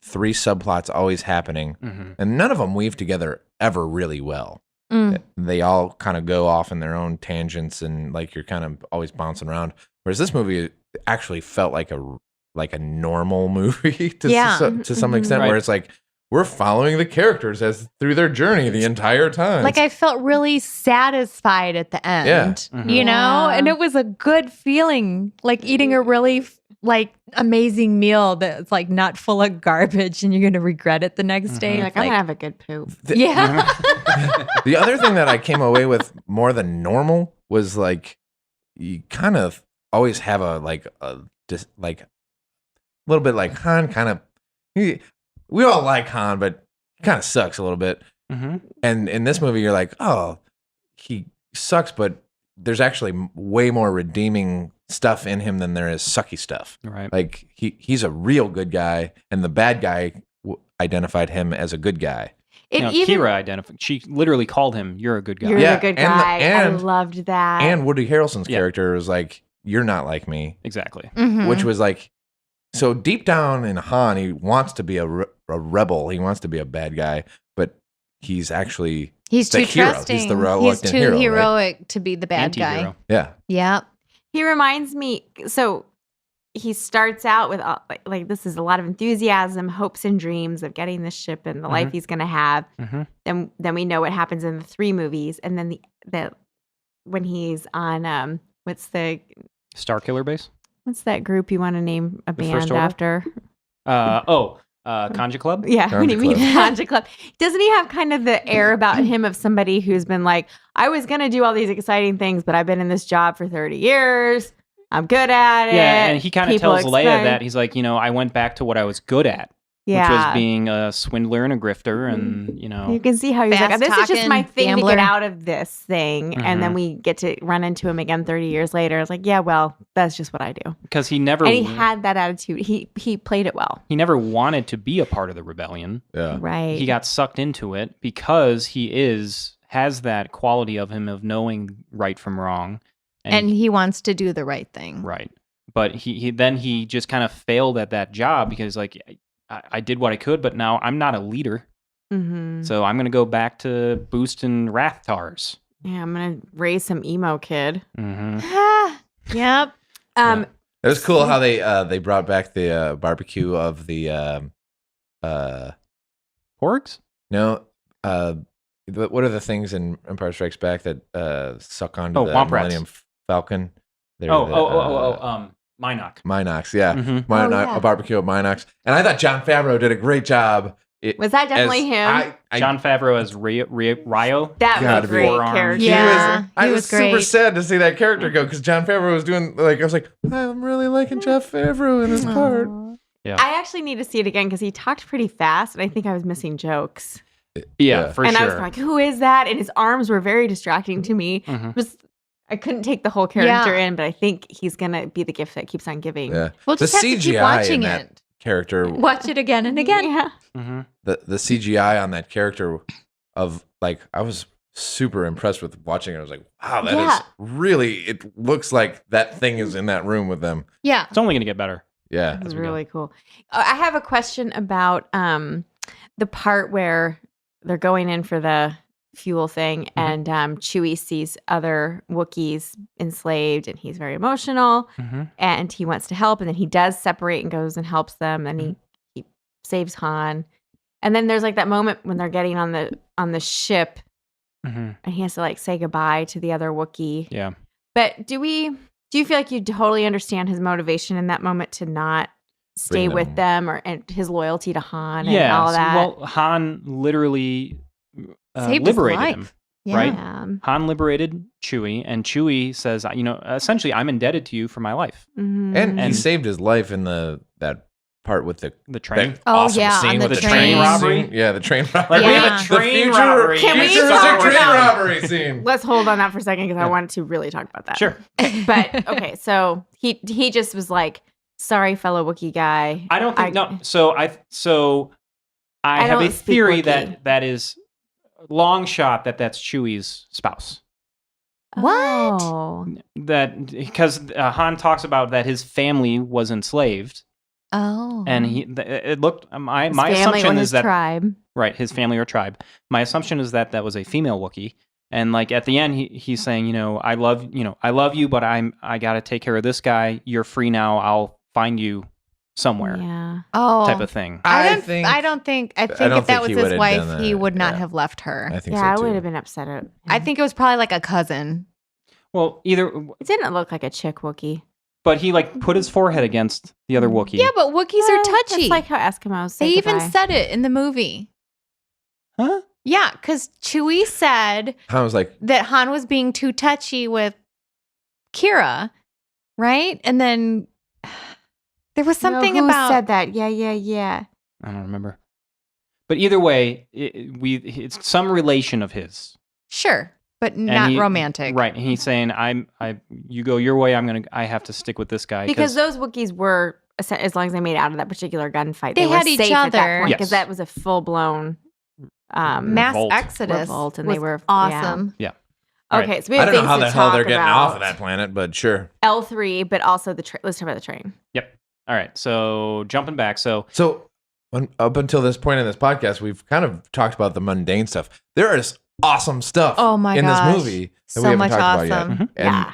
3 subplots always happening, Mm-hmm. and none of them weave together ever really well. Mm. They all kind of go off in their own tangents, and like you're kind of always bouncing around. Whereas this movie actually felt like a normal movie to Yeah. to some Mhm. extent, Right. where it's like we're following the characters as through their journey the entire time. Like I felt really satisfied at the end. Yeah. Mhm. You know? Yeah. And it was a good feeling, like eating a really like amazing meal that's like not full of garbage and you're gonna regret it the next day. You're Mhm. like, I'm gonna have a good poop. yeah. The other thing that I came away with more than normal was like you kind of always have a little bit like Han kind of we all like Han, but he kind of sucks a little bit. Mm-hmm. And in this movie, you're like, oh, he sucks, but there's actually way more redeeming stuff in him than there is sucky stuff. Right. Like he's a real good guy, and the bad guy identified him as a good guy. Kira identified. She literally called him, "You're a good guy." You're Yeah, the good and guy. I and- loved that. And Woody Harrelson's Yeah. character was like, "You're not like me," Exactly. Mhm. which was like, so deep down in Han, he wants to be a rebel. He wants to be a bad guy, but he's actually He's the too hero. He's trusting. the reluctant He's too hero, right? heroic to be the bad guy. Anti-hero. yeah. Yeah. He reminds me. So he starts out with like this is a lot of enthusiasm, hopes, and dreams of getting this ship and the life he's going to have. Mm-hmm. Then we know what happens in the 3 movies, and then the when he's on what's that group you want to name a The First band Order? after? Conja Club. Yeah, when he Conja meets Club. Conja Club. Doesn't he have kind of the air about him of somebody who's been like, I was going to do all these exciting things, but I've been in this job for 30 years. I'm good at it. Yeah, and he kind of People tells Leia expect- that he's like, I went back to what I was good at. Yeah. which was being a swindler and a grifter, and You can see how he's like, Fast this is just my talking thing gambler. to get out of this thing. And then we get to run into him again 30 years later. It's like, yeah, well, that's just what I do. because he never And he had that attitude. He played it well. he never wanted to be a part of the rebellion. Yeah. Right. He got sucked into it because has that quality of him of knowing right from wrong, And he wants to do the right thing. right. But he just kind of failed at that job because like I did what I could, but now I'm not a leader, Mm-hmm. so I'm gonna go back to boosting Rathtars. Yeah, I'm going to raise some emo kid. Mm-hmm. Yep. Um, It was cool how they brought back the barbecue of the Porgs? no what are the things in Empire Strikes Back that suck onto Oh, the Womp Rats. Millennium Falcon? They're Minoc. Minox, yeah. Mhm. yeah. A barbecue at Minox. And I thought Jon Favreau did a great job. was that definitely him? John Favreau as Ryo. That was gotta a be. great Forearms. character. Yeah. I he was was super great. sad to see that character go because Jon Favreau was doing like I was like I'm really liking Jeff Favreau in his part. I actually need to see it again because he talked pretty fast and I think I was missing jokes. Yeah, for and sure. I was like, who is that? And his arms were very distracting to me. Mhm. I couldn't take the whole character Yeah. in, but I think he's going to be the gift that keeps on giving. Yeah, We'll the just have to keep CGI watching in that it. character, Watch it again and again. Yeah. Mm-hmm. the CGI on that character of like I was super impressed with watching it. I was like, wow, that is Yeah. really. It looks like that thing is in that room with them. Yeah. It's only gonna get better. Yeah, It was as we go. really cool. I have a question about the part where they're going in for the fuel thing and Chewie sees other Wookiees enslaved and he's very emotional Mm-hmm. and he wants to help and then he does separate and goes and helps them and he saves Han. And then there's like that moment when they're getting on the ship Mm-hmm. and he has to like say goodbye to the other Wookiee. Yeah. But do you feel like you totally understand his motivation in that moment to not stay Bring with them- them and his loyalty to Han and Yeah. all so, that? well, Han literally Saved his liberated life. him. Yeah. Right? Han Mhm. liberated Chewie, and Chewie says, essentially, I'm indebted to you for my life. Mhm. and he And- saved his life in that part with the The train. that Oh, awesome yeah, scene on the with train robbery? scene. Yeah, the train robbery. Like, we have Yeah. a train the future, robbery. Can we futuristic talk train about- robbery scene? Let's hold on that for a second because I wanted to really talk about that. Sure. But okay, so he just was like, "Sorry, fellow Wookiee guy." I don't think no. So I I have a don't speak theory Wookiee. that is long shot that's Chewie's spouse. What? Oh. That because Han talks about that his family was enslaved, Oh. and it looked my His my family assumption or is his that tribe. right his family or tribe. My assumption is that was a female Wookiee, and like at the end he's saying I love you, but I got to take care of this guy. You're free now. I'll find you somewhere. Yeah. Oh. Type of thing. I think don't think don't if that think was he his would've wife, done he that. would not Yeah. have left her. I think Yeah, I so would too. have been upset at him. I think it was probably like a cousin. Well, either, it didn't look like a chick Wookiee. but he like put his forehead against the other Wookiee. Yeah, but Wookiees are touchy. It's like how Eskimos say They even goodbye. said it in the movie. Huh? Yeah, because Chewie said I was like, that Han was being too touchy with Kira, right? And then there was something who about said that. Yeah. I don't remember. But either way, it's some relation of his. sure, but And not he- romantic. Right. And he's saying, you go your way, I have to stick with this guy. Because those Wookiees were, as long as they made it out of that particular gunfight, They were had each safe at that other. point because Yes. that was a full blown Mass Revolt. Exodus revolt, and was they were awesome. All Okay, right. so we have I don't know things how to the hell talk they're getting about. off of that planet, but sure. L3, but also let's talk about the train. Yep. All right. So jumping back. So So up until this point in this podcast, we've kind of talked about the mundane stuff. There is awesome stuff Oh my in gosh. this movie that So we haven't much talked about awesome. yet. Mhm. And Yeah.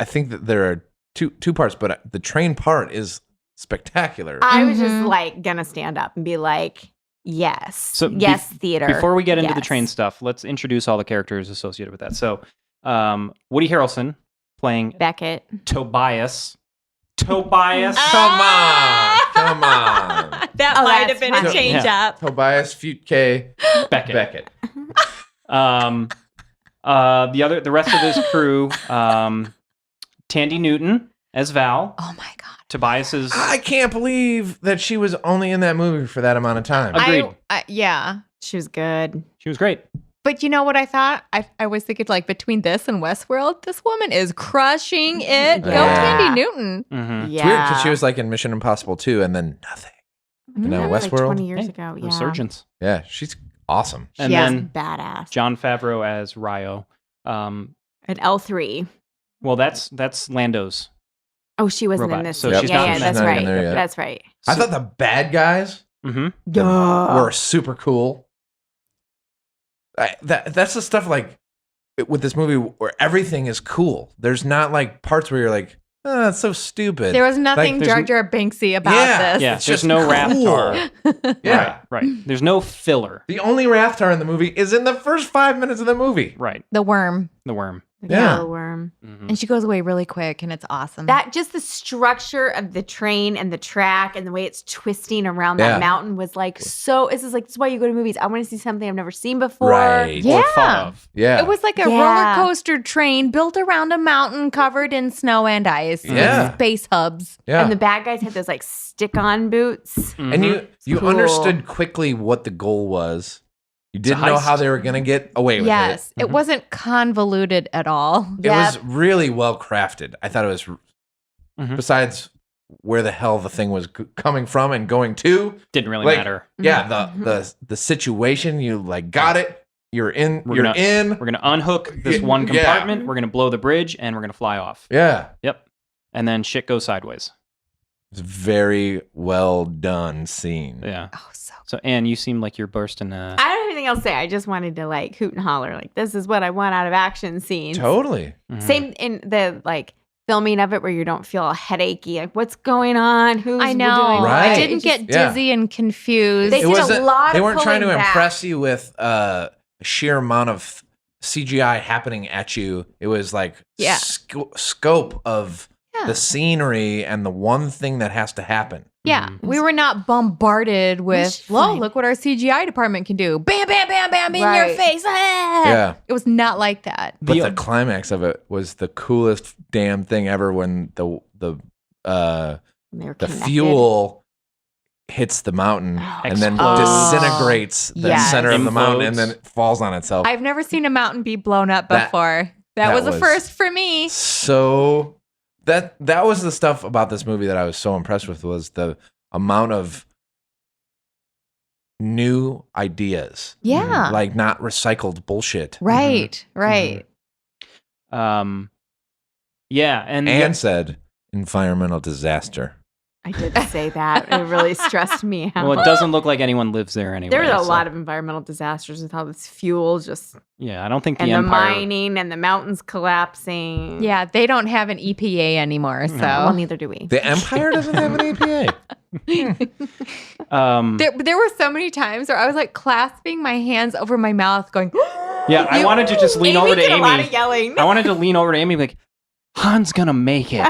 I think that there are two parts, but the train part is spectacular. I was just Mhm. like gonna stand up and be like, yes. So yes, theater. before we get into the Yes. train stuff, let's introduce all the characters associated with that. So Woody Harrelson playing Beckett. Tobias. Tobias. Come on. That Oh, might that's have been a funny. change Yeah. up. Tobias Futke Beckett. Beckett. The rest of his crew, Tandy Newton as Val, Oh my god. Tobias's. I can't believe that she was only in that movie for that amount of time. Agreed. Yeah. She was good. She was great. But you know what I thought? I was thinking like between this and Westworld, this woman is crushing it. Go Yeah. Tandy Newton. Mm-hmm. Yeah. It's weird because she was like in Mission Impossible 2 and then nothing. You know, like Westworld? 20 years ago. Yeah. Resurgence. Yeah, she's awesome. And Yeah. then Badass. Jon Favreau as Ryo. At L3. Well, that's Lando's. Oh, she wasn't Robot. in this. So yeah, she's yeah, not- yeah, she's that's not in right. there yet. That's right. I thought the bad guys Mm-hmm. were super cool. That's the stuff like with this movie where everything is cool. There's not like parts where you're like, oh, that's so stupid. There was nothing Like, Jar there's- Jar Banksy about Yeah. this. Yeah, It's there's just no cool. Raftar. Yeah. Right. There's no filler. The only Raftar in the movie is in the first 5 minutes of the movie. Right. The worm. The worm. The Yeah. yellow worm. Mm-hmm. And she goes away really quick and it's awesome. That just the structure of the train and the track and the way it's twisting around Yeah. that mountain was like so. This is why you go to movies. I want to see something I've never seen before. Right. Yeah. Or thought of. Yeah. It was like a Yeah. roller coaster train built around a mountain covered in snow and ice. Yeah. With space hubs. yeah. And the bad guys had those like stick-on boots. Mhm. And you Cool. understood quickly what the goal was. You a didn't know how heist. they were going to get away with Yes. it. It wasn't convoluted at all. It was really well crafted. I thought it was, Mhm. besides where the hell the thing was coming from and going to. Didn't really Like, matter. Yeah, Mhm. the situation, you like got it. You're in. We're You're gonna- in. We're going to unhook this one Yeah. compartment. We're going to blow the bridge and we're going to fly off. Yeah. Yep. And then shit goes sideways. It's a very well done scene. Yeah. Oh, so So, Anne, you seem like you're bursting. I don't have anything else to say. I just wanted to like hoot and holler. Like this is what I want out of action scenes. Totally. Mhm. Same in the like filming of it where you don't feel headachy. Like what's going on? Who's I know. doing Right. I didn't It just- get Yeah. dizzy and confused. They did a wasn't- lot They of weren't trying to pulling back. impress you with sheer amount of CGI happening at you. It was like Yeah. scope of Yeah. the scenery and the one thing that has to happen. Yeah, Mhm. we were not bombarded with, should "Whoa, find- look what our CGI department can do! Bam, bam, bam, bam, in your Right. face!" Ah! Yeah. It was not like that. But The- the climax of it was the coolest damn thing ever when the They were the connected. fuel hits the mountain Oh, and then explodes. disintegrates the Yes. center of the mountain and Implodes. then it falls on itself. I've never seen a mountain be blown up That- before. that That was a was- first for me. So that was the stuff about this movie that I was so impressed with was the amount of new ideas. Yeah. Like not recycled bullshit. Right, right. Yeah. And Anne said environmental disaster. I did say that. It really stressed me out. well, it doesn't look like anyone lives there anyway. there was a so- lot of environmental disasters with all this fuel just Yeah, I don't think and the the Empire. mining and the mountains collapsing. Yeah, they don't have an EPA anymore, so Well, neither do we. The Empire doesn't have an APA. there were so many times where I was like clasping my hands over my mouth, going, Yeah, I wanted to just lean Amy over to did a lot Amy. of yelling. I wanted to lean over to Amy and be like, Han's gonna make it.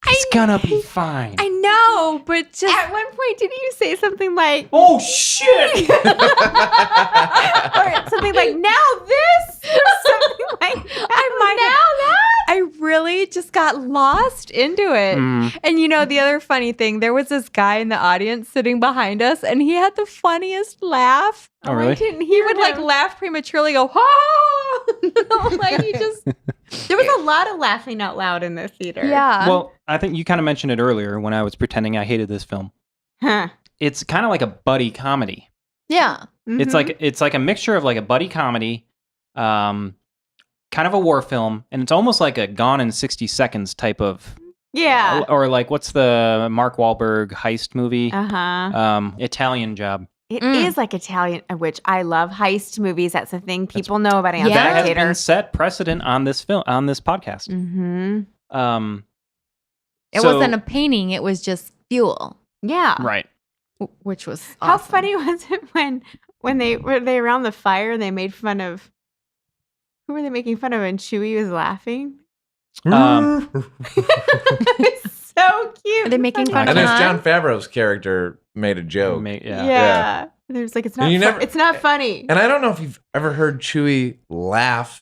He's gonna be fine. I know, but just At one point, didn't you say something like, Oh shit! or something like, now this, or something like that? I really just got lost into it. Mm. And you know, the other funny thing, there was this guy in the audience sitting behind us, and he had the funniest laugh. Oh, really? He would like laugh prematurely, go, ha! Like he just, There was a lot of laughing out loud in the theater. yeah. Well, I think you kind of mentioned it earlier when I was pretending I hated this film. Huh. It's kind of like a buddy comedy. yeah. It's like a mixture of like a buddy comedy, kind of a war film, and it's almost like a Gone in 60 Seconds type of, Yeah. or like what's the Mark Wahlberg heist movie? Uh-huh. Italian Job. It is Mm. like Italian, which I love heist movies. That's the thing people know about Anne Yeah. That has Spectator. been set precedent on this film, on this podcast. Mm-hmm. It So- wasn't a painting, it was just fuel, Yeah. right. which was How awesome. funny was it when they were around the fire and they made fun of who were they making fun of and Chewie was laughing? It's so cute. Are they making fun And of there's Han? John Favreau's character made a joke. Yeah. Yeah. There's like it's And not you never- it's not funny. And I don't know if you've ever heard Chewie laugh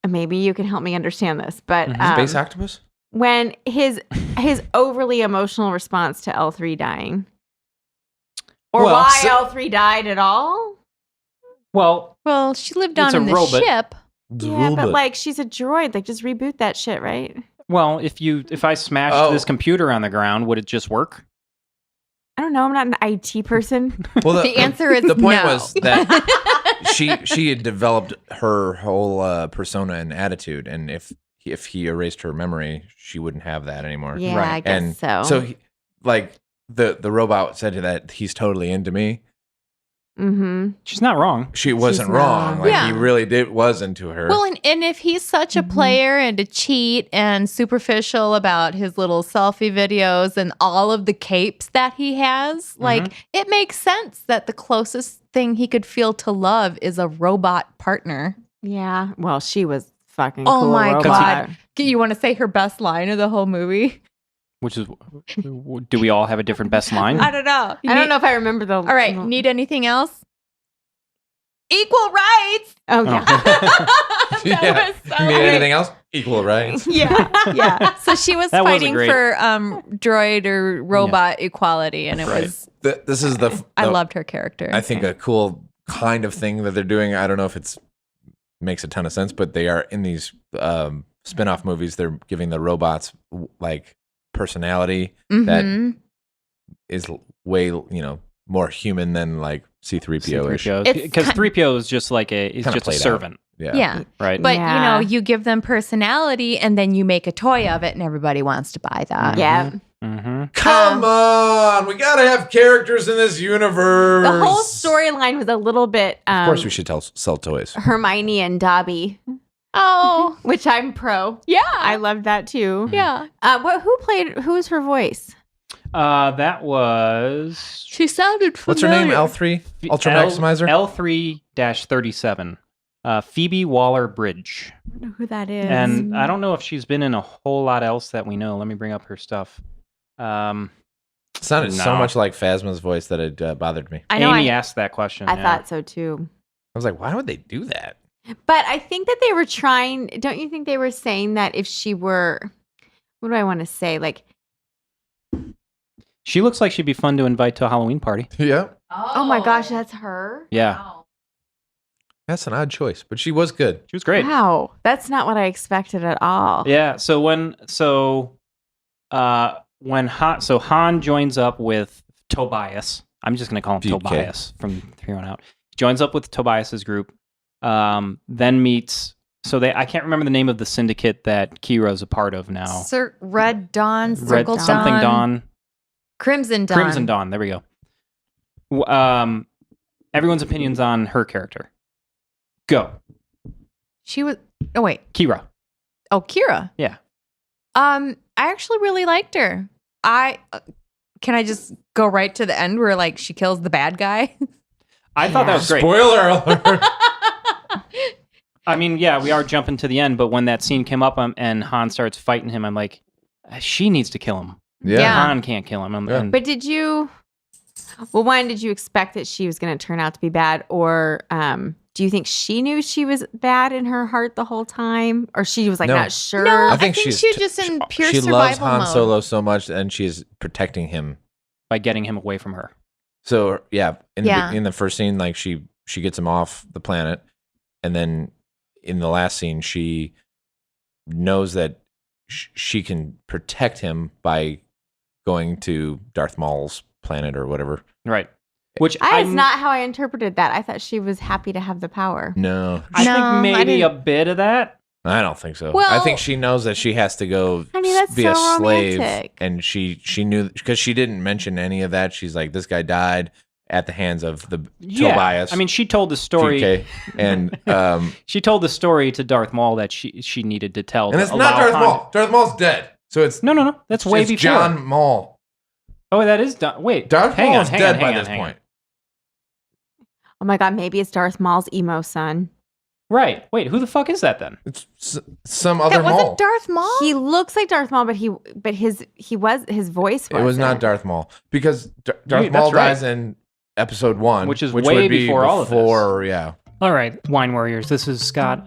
maybe you can help me understand this, but Space octopus? when his overly emotional response to L3 dying, or Well, why so- L3 died at all. Well, Well, she lived It's on a in the robot. ship. Yeah, but like she's a droid. Like just reboot that shit, right? if I smashed Oh. this computer on the ground, would it just work? I don't know. I'm not an IT person. Well, The answer is the point no. was that she had developed her whole persona and attitude, and if he erased her memory, she wouldn't have that anymore. Yeah, Right. I guess And so. so he, like the robot said that he's totally into me. Mm-hmm. She's not wrong. She wasn't not. wrong. Like Yeah. he really was into her. Well, and if he's such a Mhm. player and a cheat and superficial about his little selfie videos and all of the capes that he has, like it makes sense that the closest thing he could feel to love is a robot partner. Yeah. Well, she was fucking Oh cool. my robot. God. You want to say her best line of the whole movie? Which is, do we all have a different best line? I don't know. I don't know if I remember the. All right. Need anything else? Equal rights. Oh yeah. That Yeah. was so You need great. anything else? Equal rights. Yeah, yeah. So she was That wasn't fighting great. for droid or robot equality, and it Right. was. This is the I loved her character. I think a cool kind of thing that they're doing. I don't know if it's makes a ton of sense, but they are in these spin-off movies. They're giving the robots like personality that Mhm. is way more human than like C-3PO ish. It's Because ki- 3PO is just like he's Kinda just a played out. servant, Yeah. right? But Yeah. you give them personality, and then you make a toy of it, and everybody wants to buy that. Yeah. Mm-hmm. Come on, we gotta have characters in this universe. The whole storyline was a little bit. Of course, we should sell toys. Hermione and Dobby, Oh, which I'm pro. yeah, I loved that too. yeah. Who was her voice? That was She sounded familiar. What's her name? L3 Ultra Maximizer. L3-37. Phoebe Waller-Bridge. I don't know who that is. And I don't know if she's been in a whole lot else that we know. Let me bring up her stuff. It sounded so No. much like Phasma's voice that it bothered me. I know Amy asked that question. I yeah. thought so too. I was like, why would they do that? But I think that they were trying. Don't you think they were saying that if she were, what do I want to say? Like, She looks like she'd be fun to invite to a Halloween party. Yeah, oh my gosh, that's her. Yeah. that's an odd choice, but she was good. She was great. Wow, that's not what I expected at all. Yeah. So when Han joins up with Tobias, I'm just gonna call him BK. Tobias from here on out. He joins up with Tobias's group, then meets. So I can't remember the name of the syndicate that Kira's a part of now. Red Dawn, Red Circle something Dawn. Crimson Dawn. Crimson Dawn. There we go. Everyone's opinions on her character. Go, She was. Oh wait. Kira. Oh, Kira. Yeah. I actually really liked her. Can I just go right to the end where like she kills the bad guy? I thought that was great. Spoiler alert. I mean, yeah, we are jumping to the end, but when that scene came up and Han starts fighting him, I'm like, she needs to kill him. Yeah. Han can't kill him. Yeah. But did you? Well, one, did you expect that she was going to turn out to be bad, or do you think she knew she was bad in her heart the whole time, or she was like No. not sure? No, I think she's she's just in pure she loves survival Han mode. Solo so much, and she's protecting him. by getting him away from her. So yeah, Yeah. in the first scene, like she gets him off the planet, and then in the last scene, she knows that she can protect him by going to Darth Maul's planet or whatever. Right. Which That's not how I interpreted that. I thought she was happy to have the power. No, I No, I think maybe didn't- a bit of that. I don't think so. I Well- think she knows that she has to go Honey, that's be a so slave, romantic. and she knew because she didn't mention any of that. She's like, this guy died at the hands of the Tobias. I mean, she told the story. GK, and She told the story to Darth Maul that she needed to tell. and to it's not allow Darth Han- Maul. Darth Maul's dead. So it's No. That's way it's before. John Maul. Oh, that is done. Wait. Darth hang Maul's on, hang dead on, by hang this on, hang on. point. Oh my God, maybe it's Darth Maul's emo son. Right. Wait, who the fuck is that then? It's some other That Maul. wasn't Darth Maul. He looks like Darth Maul, but his voice It was not wasn't. Darth Maul because Darth that's Maul right. dies in Episode 1, Which is way would be before all of this. before, yeah. All right, Wine Warriors, this is Scott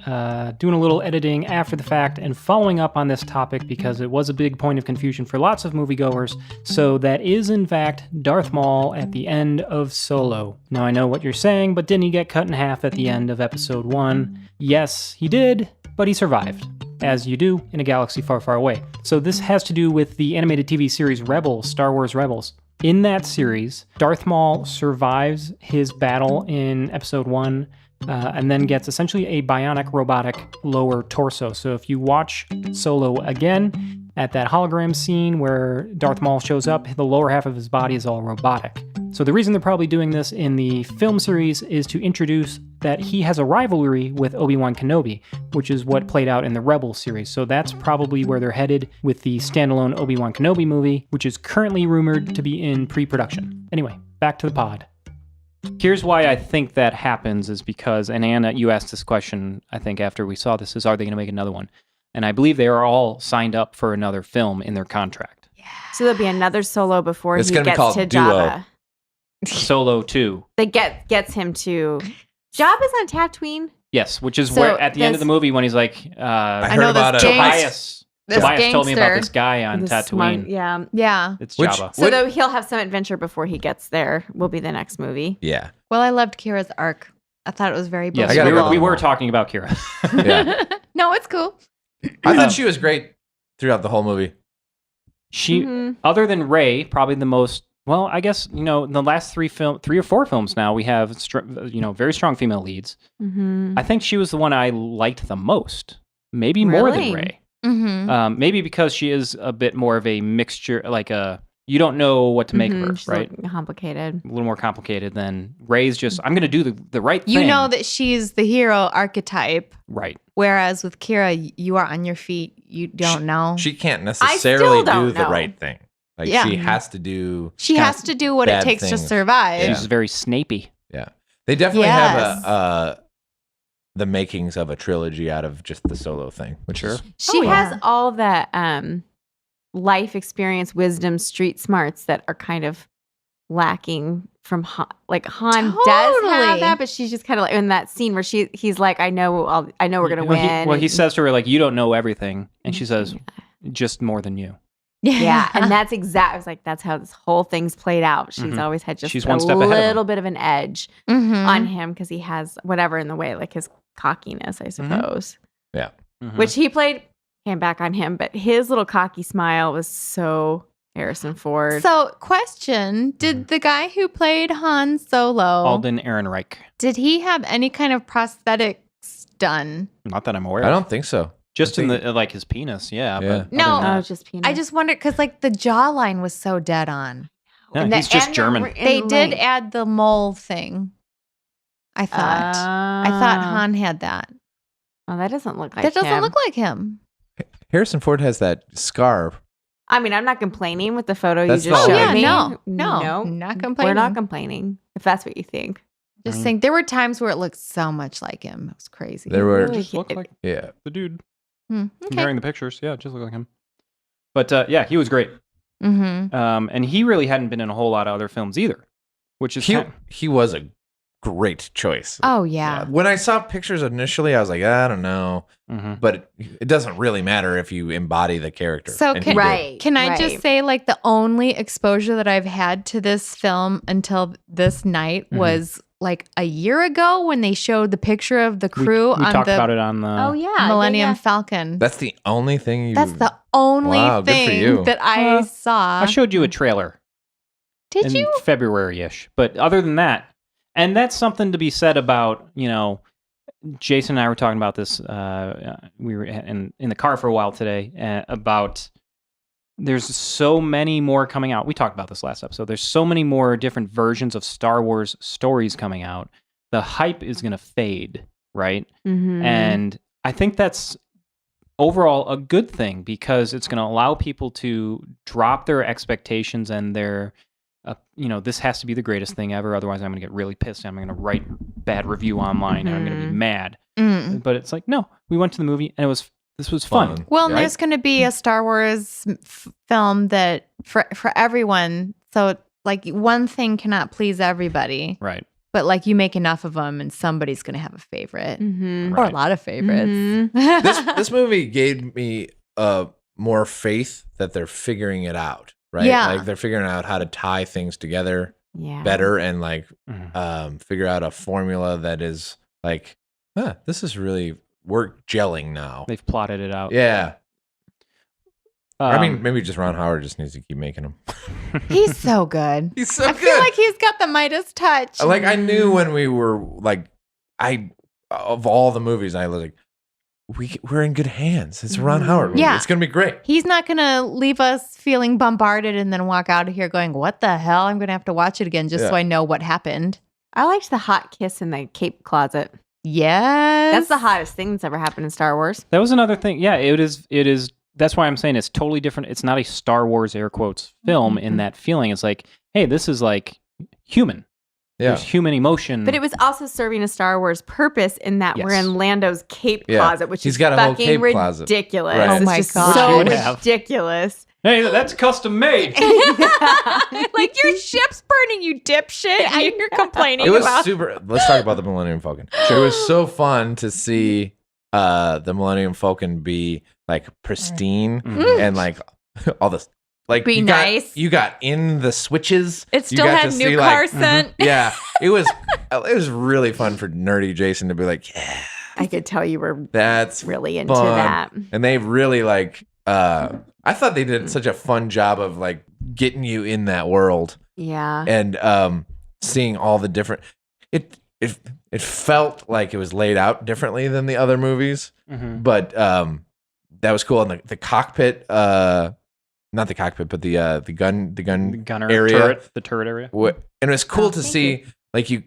doing a little editing after the fact and following up on this topic because it was a big point of confusion for lots of moviegoers. So that is, in fact, Darth Maul at the end of Solo. Now, I know what you're saying, but didn't he get cut in half at the end of Episode 1? Yes, he did, but he survived, as you do in a galaxy far, far away. So this has to do with the animated TV series Rebels, Star Wars Rebels. In that series, Darth Maul survives his battle in Episode 1, and then gets essentially a bionic robotic lower torso. So if you watch Solo again, at that hologram scene where Darth Maul shows up, the lower half of his body is all robotic. So the reason they're probably doing this in the film series is to introduce that he has a rivalry with Obi-Wan Kenobi, which is what played out in the Rebels series. So that's probably where they're headed with the standalone Obi-Wan Kenobi movie, which is currently rumored to be in pre-production. Anyway, back to the pod. Here's why I think that happens is because, and Anna, you asked this question, I think, after we saw this, is are they going to make another one? And I believe they are all signed up for another film in their contract. So there'll be another Solo before It's he gonna be gets called to Duo. Jabba. Solo 2. They gets him to Jabba's on Tatooine. Yes, which is So where at the end of the this- movie when he's like, I know heard about this it. gang- Tobias told me about gangster. this guy on The Tatooine. smug- yeah. Yeah. It's Which- Jabba. So though he'll have some adventure before he gets there. Will be the next movie. Yeah. Well, I loved Kira's arc. I thought it was very Yes, I gotta we go were, to we the were mall. talking about Kira. Yeah. No, it's cool. I thought she was great throughout the whole movie. She, Mhm. other than Rey, probably the most. Well, I guess in the last three or four films now we have very strong female leads. Mhm. I think she was the one I liked the most, maybe more than Really? Rey. Mm-hmm. Maybe because she is a bit more of a mixture, you don't know what to make of her, Mhm. She's right? a little complicated. A little more complicated than Rey's. Just I'm going to do the right thing. You know that she's the hero archetype, right? whereas with Kira, you are on your feet. You don't know. She can't still necessarily don't do the know. right thing. Like Yeah. she has to do. She has to do what it bad takes to things. survive. Yeah. She's very Snapey. Yeah. They definitely Yes. have the makings of a trilogy out of just the Solo thing, which Sure. is She Oh, yeah. has all that life experience, wisdom, street smarts that are kind of lacking from Han. Like Han does Totally. have that, but she's just kind of like in that scene where he's like, I know we're gonna win. He says to her like, "You don't know everything," and she says, "Just more than you." Yeah, and that's I was like, that's how this whole thing's played out. She's Mhm. always had just She's a one step ahead of him. little bit of an edge Mhm. on him because he has whatever in the way, like his cockiness, I suppose. Mhm. Which he came back on him, but his little cocky smile was so Harrison Ford. So, question: did the guy who played Han Solo Alden Ehrenreich. did he have any kind of prosthetics done? Not that I'm aware. I of. don't think so. Just I in think- the like his penis. Yeah. Yeah. But No. other than Oh, that- just peanut. I just wondered because, like, the jawline was so dead on. Yeah, And he's the- just and the German. ri- They and did like- add the mole thing. I thought. I thought Ah. Han had that. Oh, that doesn't look like That doesn't him. look like him. Harrison Ford has that scar. I mean, I'm not complaining with the photo That's you just not showed what I me. no, not We're complaining. not complaining. If that's what you think. Just I mean- saying, there were times where it looked so much like him. It was crazy. There were, Really? just look like yeah. the dude. Okay. Comparing the pictures, yeah, just look like him. But yeah, he was great. Mm-hmm. And he really hadn't been in a whole lot of other films either, which is He was a great choice. Oh yeah. When I saw pictures initially, I was like, I don't know, Mhm. but it doesn't really matter if you embody the character. So And can- he did. Right. Can I right. just say, like, the only exposure that I've had to this film until this night Mhm. was like a year ago when they showed the picture of the crew we on talked the about it on the. Oh yeah, Millennium yeah. Falcon. That's the only thing you. That's the only Wow, good for thing you. that I saw. I showed you a trailer Did in you? February-ish, but other than that, and that's something to be said about. Jason and I were talking about this. We were in the car for a while today about. There's so many more coming out. We talked about this last episode. There's so many more different versions of Star Wars stories coming out. The hype is going to fade, right? Mhm. And I think that's overall a good thing because it's going to allow people to drop their expectations and their, this has to be the greatest thing ever. Otherwise, I'm going to get really pissed. I'm going to write bad review online and I'm going to be Mhm. mad. Mm. But it's like, no, we went to the movie and this was fun. Well, and right? there's going to be a Star Wars film that for everyone. So, like, one thing cannot please everybody. Right. But like you make enough of them and somebody's going to have a favorite Mm-hmm. or a Right. lot of favorites. Mhm. This movie gave me more faith that they're figuring it out, right? Yeah. Like they're figuring out how to tie things together Yeah. better and like Mhm. figure out a formula that is like, this is really we're gelling now. They've plotted it out. Yeah. I mean, Um, maybe just Ron Howard just needs to keep making them. He's so good. He's so I feel like he's got the Midas touch. like I knew when we were like, of all the movies, I was like, we're in good hands. It's a Ron Howard movie. Yeah. It's gonna be great. He's not going to leave us feeling bombarded and then walk out of here going, what the hell? I'm going to have to watch it again just so Yeah. I know what happened. I liked the hot kiss in the cape closet. Yes. That's the hottest thing that's ever happened in Star Wars. that was another thing. Yeah, it is. That's why I'm saying it's totally different. It's not a Star Wars air quotes film in that feeling. It's like, hey, this is like human. Yeah. There's human emotion. But it was also serving a Star Wars purpose in that we're Yes. in Lando's cape Yeah. closet, which He's is got a whole fucking cape closet. ridiculous. Right. Oh It's my just God. so Which you have. ridiculous. Hey, that's custom made. like your ship's burning, you dipshit. And you're complaining It was about. super. Let's talk about the Millennium Falcon. It was so fun to see the Millennium Falcon be like pristine Mhm. and like all this. Like Be you nice. Got, you got in the switches. It You still got had to new see, car like, scent. Yeah, it was really fun for nerdy Jason to be like, yeah, I could tell you were that's really into fun. that. And they really like. I thought they did such a fun job of like getting you in that world Yeah. and seeing all the different. It felt like it was laid out differently than the other movies, Mhm. but that was cool. And the cockpit, not the cockpit, but the The gun gunner area. the turret area. And it was cool Oh, to thank see like you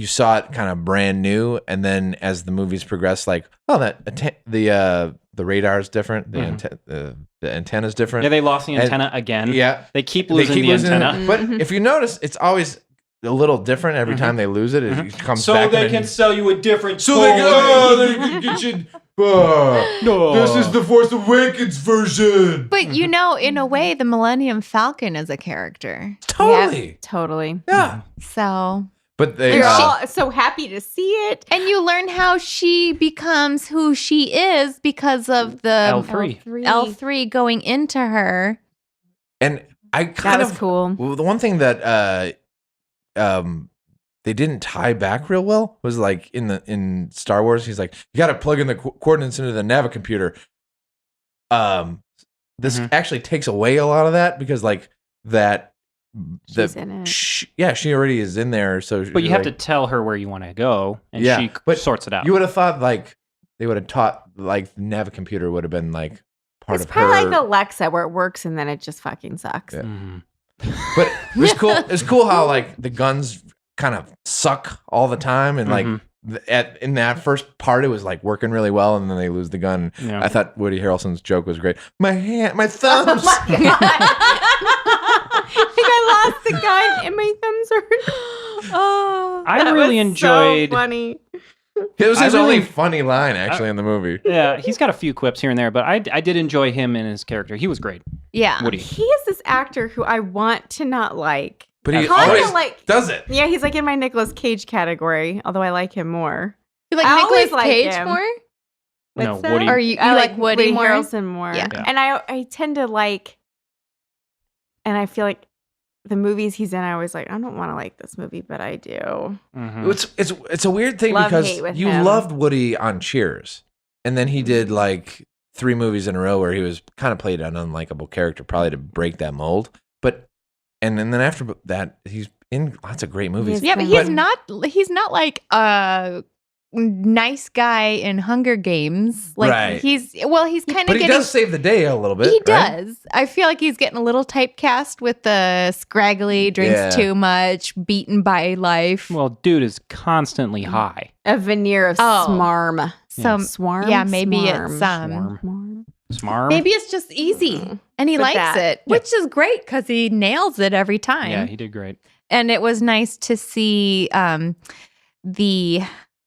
saw it kind of brand new, and then as the movies progressed, like the radar is different, the antenna is different. Yeah, they lost the And- antenna again. Yeah, They keep they losing keep the losing antenna. it. But Mhm. if you notice, it's always a little different every time they lose it. It comes So back. they and can sell you a different so toy. they can get you. No. This is the Force Awakens version. But you know, in a way, the Millennium Falcon is a character. Totally. Totally. Yeah. So, But they. We're all so happy to see it. and you learn how she becomes who she is because of the L3. L3 going into her. and I That kind was of cool. Well, the one thing that they didn't tie back real well was like in Star Wars, he's like, you got to plug in the coordinates into the Navicomputer. This Mhm. actually takes away a lot of that because like that. She's in it. She already is in there. So, But you have to like, tell her where you want to go, and Yeah, she but sorts it out. You would have thought like they would have taught like the Navicomputer would have been like part It's of probably her. like Alexa where it works and then it just fucking sucks. Yeah. Mhm. But it was cool. It's cool how like the guns kind of suck all the time, and like Mhm. in that first part, it was like working really well, and then they lose the gun. Yeah. I thought Woody Harrelson's joke was great. My thumbs. Oh my God. Like I lost the gun and my thumbs hurt. Oh, I that really was enjoyed- So funny. It was his I really- only funny line actually in the movie. Yeah, he's got a few quips here and there, but I did enjoy him and his character. He was great. Yeah. Woody. He is this actor who I want to not like. But he Kinda always like- does it. Yeah, he's like in my Nicolas Cage category, although I like him more. You like I always Nicolas like Cage him. more? No, What's that? Woody. Or you I like Woody more? Harrelson more. Yeah. Yeah. And I tend to like, and I feel like the movies he's in, I always like, I don't want to like this movie, but I do. Mhm. It's a weird thing Love, because hate with you him. loved Woody on Cheers, and then he did like 3 movies in a row where he was kind of played an unlikable character, probably to break that mold. But and then after that, he's in lots of great movies. Yeah, but he's not like a nice guy in Hunger Games. Like Right. he's kind of But he getting does save the day a little bit. He right? does. I feel like he's getting a little typecast with the scraggly, drinks Yeah. too much, beaten by life. Well, dude is constantly high. A veneer of Oh. smarm. So Swarm? yeah, maybe Smarm. it's Swarm. Smarm. maybe it's just easy and he With likes that. it, which is great because he nails it every time. Yeah, he did great. And it was nice to see the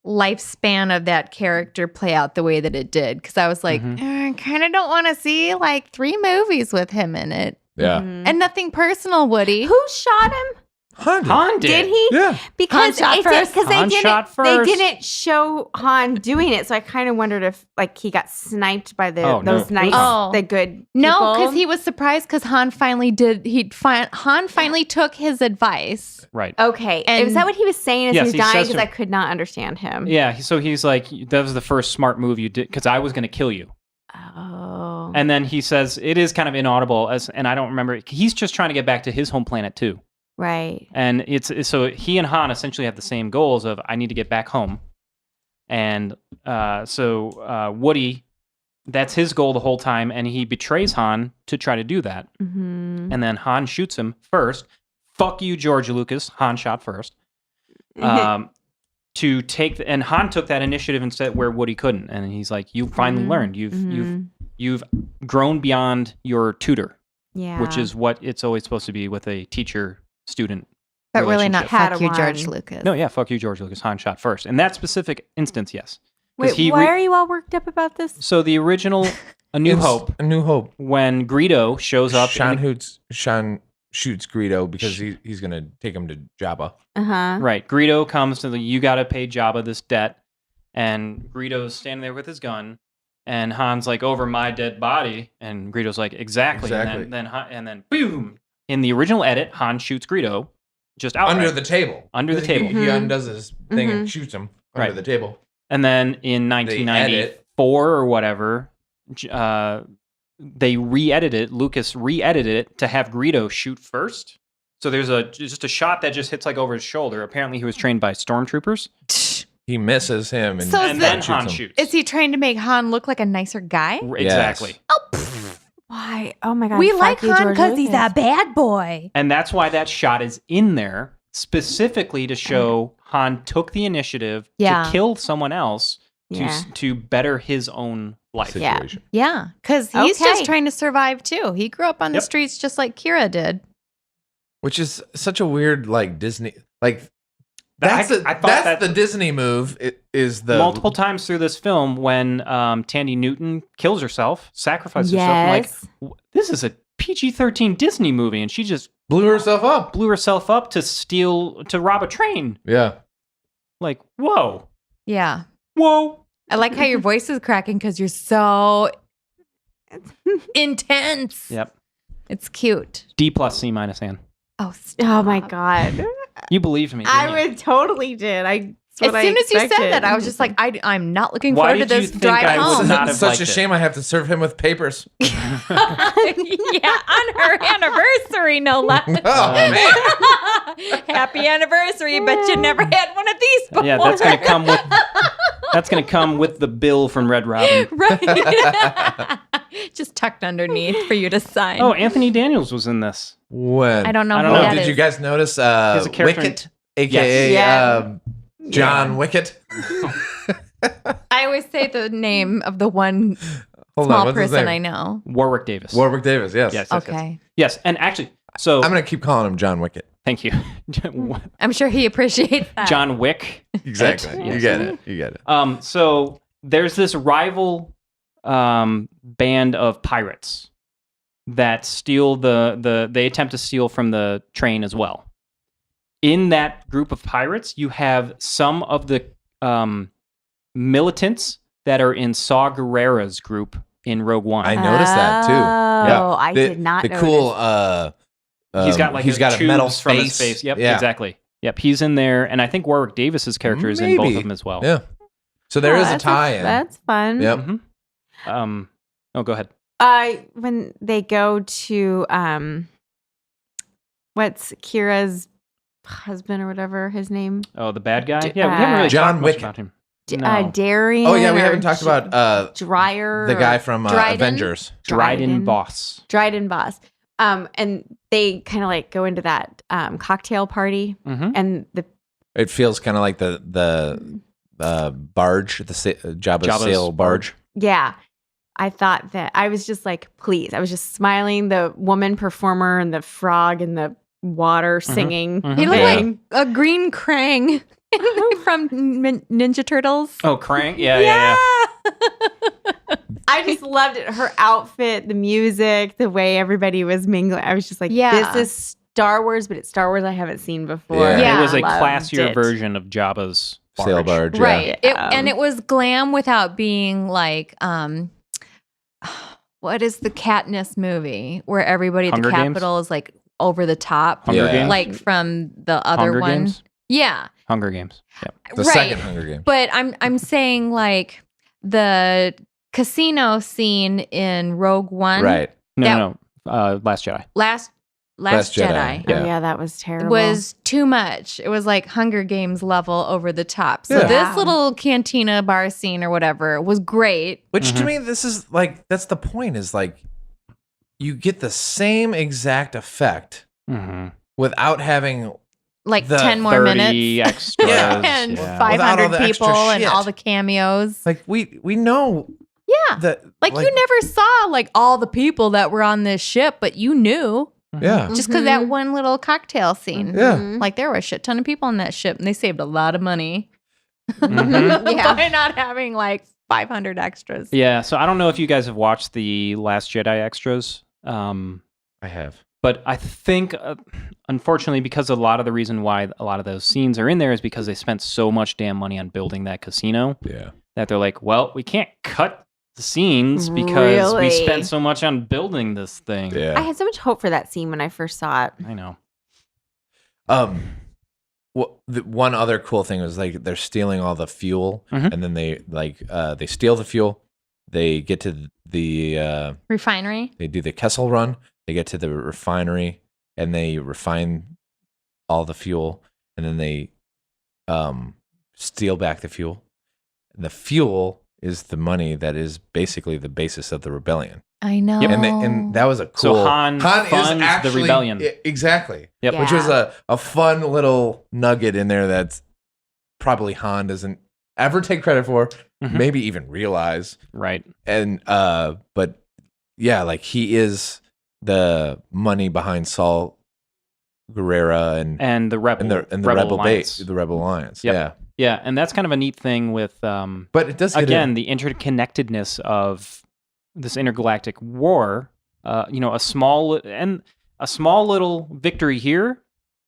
lifespan of that character play out the way that it did. Because I was like, Mhm. I kind of don't want to see like 3 movies with him in it. Yeah. Mhm. And nothing personal, Woody. Who shot him? Han did. Did he? Yeah. Because Han shot first. because Han shot they first. didn't show Han doing it, so I kind of wondered if like he got sniped by Oh, no. those knights, Oh. the good No, people. because he was surprised because Han finally did. Han finally took his advice. Right. Okay, And- is that what he was saying as Yes, he was he dying? says Because to- I could not understand him. Yeah. So he's like, that was the first smart move you did because I was going to kill you. Oh. And then he says it is kind of inaudible, and I don't remember. He's just trying to get back to his home planet too. Right. And it's so he and Han essentially have the same goals of I need to get back home, and so Woody, that's his goal the whole time, and he betrays Han to try to do that, Mm-hmm. and then Han shoots him first. Fuck you, George Lucas. Han shot first. To take and Han took that initiative instead where Woody couldn't, and he's like, "You finally learned. You've grown beyond your tutor, yeah. which is what it's always supposed to be with a teacher-student." But really not relationship. fuck you, George Padawan. Lucas. No, yeah, fuck you, George Lucas. Han shot first. In that specific instance, yes. 'Cause Wait, why are you all worked up about this? So the original A New Hope, A New Hope. when Greedo shows up. Sean shoots Greedo because he's going to take him to Jabba. Uh-huh. Right. Greedo comes to you got to pay Jabba this debt. And Greedo's standing there with his gun. And Han's like, over my dead body. And Greedo's like, exactly. Exactly. And then boom. In the original edit, Han shoots Greedo just outright. Under the table. Under the table. He undoes his thing and shoots him under Right. the table. And then in edit. 1994 or whatever, they re-edited it. Lucas re-edited it to have Greedo shoot first. So there's just a shot that just hits like over his shoulder. Apparently, he was trained by stormtroopers, He misses him and, So is and that- then Han him. shoots. Is he trying to make Han look like a nicer guy? Exactly. Why? Oh my God. We fuck like you, Han George because he's Lucas. a bad boy. And that's why that shot is in there specifically to show Han took the initiative Yeah. to kill someone else Yeah. to better his own life. Yeah. situation. Yeah, because he's just Okay. trying to survive too. He grew up on the Yep. streets just like Kira did. Which is such a weird, like, Disney. Like, I that's thought that's that the Disney move. It is the multiple times through this film when Tandy Newton kills herself, sacrifices herself. I'm like, Yes. this is a PG-13 Disney movie, and she just blew herself up. blew herself up to rob a train. Yeah. Like, whoa, Yeah. whoa. I like how your voice is cracking because you're so intense. Yep. It's cute. D plus C minus Ann. Oh, Oh my God. You believed me. Didn't I you? would totally did. as soon as you said that, I was just like, I'm not looking Why forward to did you this think drive I would home. not have Such liked a it? shame I have to serve him with papers. Yeah, on her anniversary, no less. Oh, man. Happy anniversary, but you never had one of these before. Yeah, that's gonna come with the bill from Red Robin. right. Just tucked underneath for you to sign. Oh, Anthony Daniels was in this. When? I don't know I who don't know. that Did is. you guys notice a character in- Wicket, a.k.a. Yes. John Wicket? I always say the name of the one Hold small on, what's his person name? I know. Warwick Davis. Warwick Davis, yes. Yes, yes, Okay. yes. And actually, so I'm going to keep calling him John Wicket. thank you, I'm sure he appreciates that. John Wick. Exactly. Yes. You get it. You get it. So there's this rival band of pirates that steal they attempt to steal from the train as well. In that group of pirates, you have some of the militants that are in Saw Gerrera's group in Rogue One. I noticed that too. Oh, I The- did not The notice. cool. He's got like he's got a tubes metal from face. his face. Yep, Yeah. exactly. Yep, he's in there, and I think Warwick Davis's character is in both Maybe. of them as well. Yeah. So there Oh, is a that's tie-in. That's fun. Yep. Mhm. Oh, go ahead. When they go to what's Kira's husband or whatever his name? Oh, the bad guy. D- Yeah, we haven't really John talked much Wick. about him. D- No. Darian. Oh yeah, we or haven't talked about Dryer. the or guy from Dryden? Avengers. Dryden Boss. Dryden Boss. And they kind of like go into that cocktail party, Mm-hmm. and the It feels kind of like the barge, Jabba's Jabba's sail barge. yeah. I thought that I was just like, please. I was just smiling. The woman performer and the frog in the water singing. mhm. He looked Yeah. like a green Krang from Ninja Turtles. Oh, Krang. Yeah. I just loved it. Her outfit, the music, the way everybody was mingling. I was just like, Yeah. this is Star Wars, but it's Star Wars I haven't seen before. Yeah. Yeah. It was a Loved classier it. version of Jabba's Sail barge. Yeah. Right. Yeah. And it was glam without being like what is the Katniss movie where everybody at Hunger the Games? Capitol is like over the top? Hunger Yeah. Games. Like from the other Hunger one. Games. Yeah. Hunger Games. Yep. The right. second Hunger Games. But I'm saying like the casino scene in Rogue One. Right. No. Last Jedi. Last Last Jedi. Jedi. Yeah. Oh, yeah, that was terrible. Was too much. It was like Hunger Games level over the top. So Yeah. this little cantina bar scene or whatever was great. Which to Mhm. me, this is like, that's the point, is like, you get the same exact effect Mm-hmm. without having, Like The 10 more 30 minutes. extras. Yeah. And yeah. Without all 500 the extra people and shit. all the cameos. like, we know Yeah. that. Like you never saw like all the people that were on this ship, but you knew Yeah. just because that one little cocktail scene. Yeah. Mhm. Like there were a shit ton of people on that ship and they saved a lot of money Mhm. Yeah. by not having like 500 extras. Yeah, so I don't know if you guys have watched the Last Jedi extras, I have. but I think, unfortunately, because a lot of the reason why a lot of those scenes are in there is because they spent so much damn money on building that casino Yeah. that they're like, well, we can't cut the scenes because we Really? spent so much on building this thing. Yeah. I had so much hope for that scene when I first saw it. I know. Well, the one other cool thing was like they're stealing all the fuel, Mhm. and then they steal the fuel. They get to the Refinery. they do the Kessel Run. They get to the refinery, and they refine all the fuel, and then they steal back the fuel. And the fuel is the money that is basically the basis of the rebellion. I know. And that was a So cool. Han funds the rebellion. Exactly. Yep. Which was a fun little nugget in there that's probably Han doesn't ever take credit for, Mhm. maybe even realize. Right. And but yeah, like he is the money behind Saul Guerrera and And the Rebel, the Rebel Alliance. base, the Rebel Alliance. Yep. Yeah. Yeah, and that's kind of a neat thing with But it does get again, the interconnectedness of this intergalactic war, a small little victory here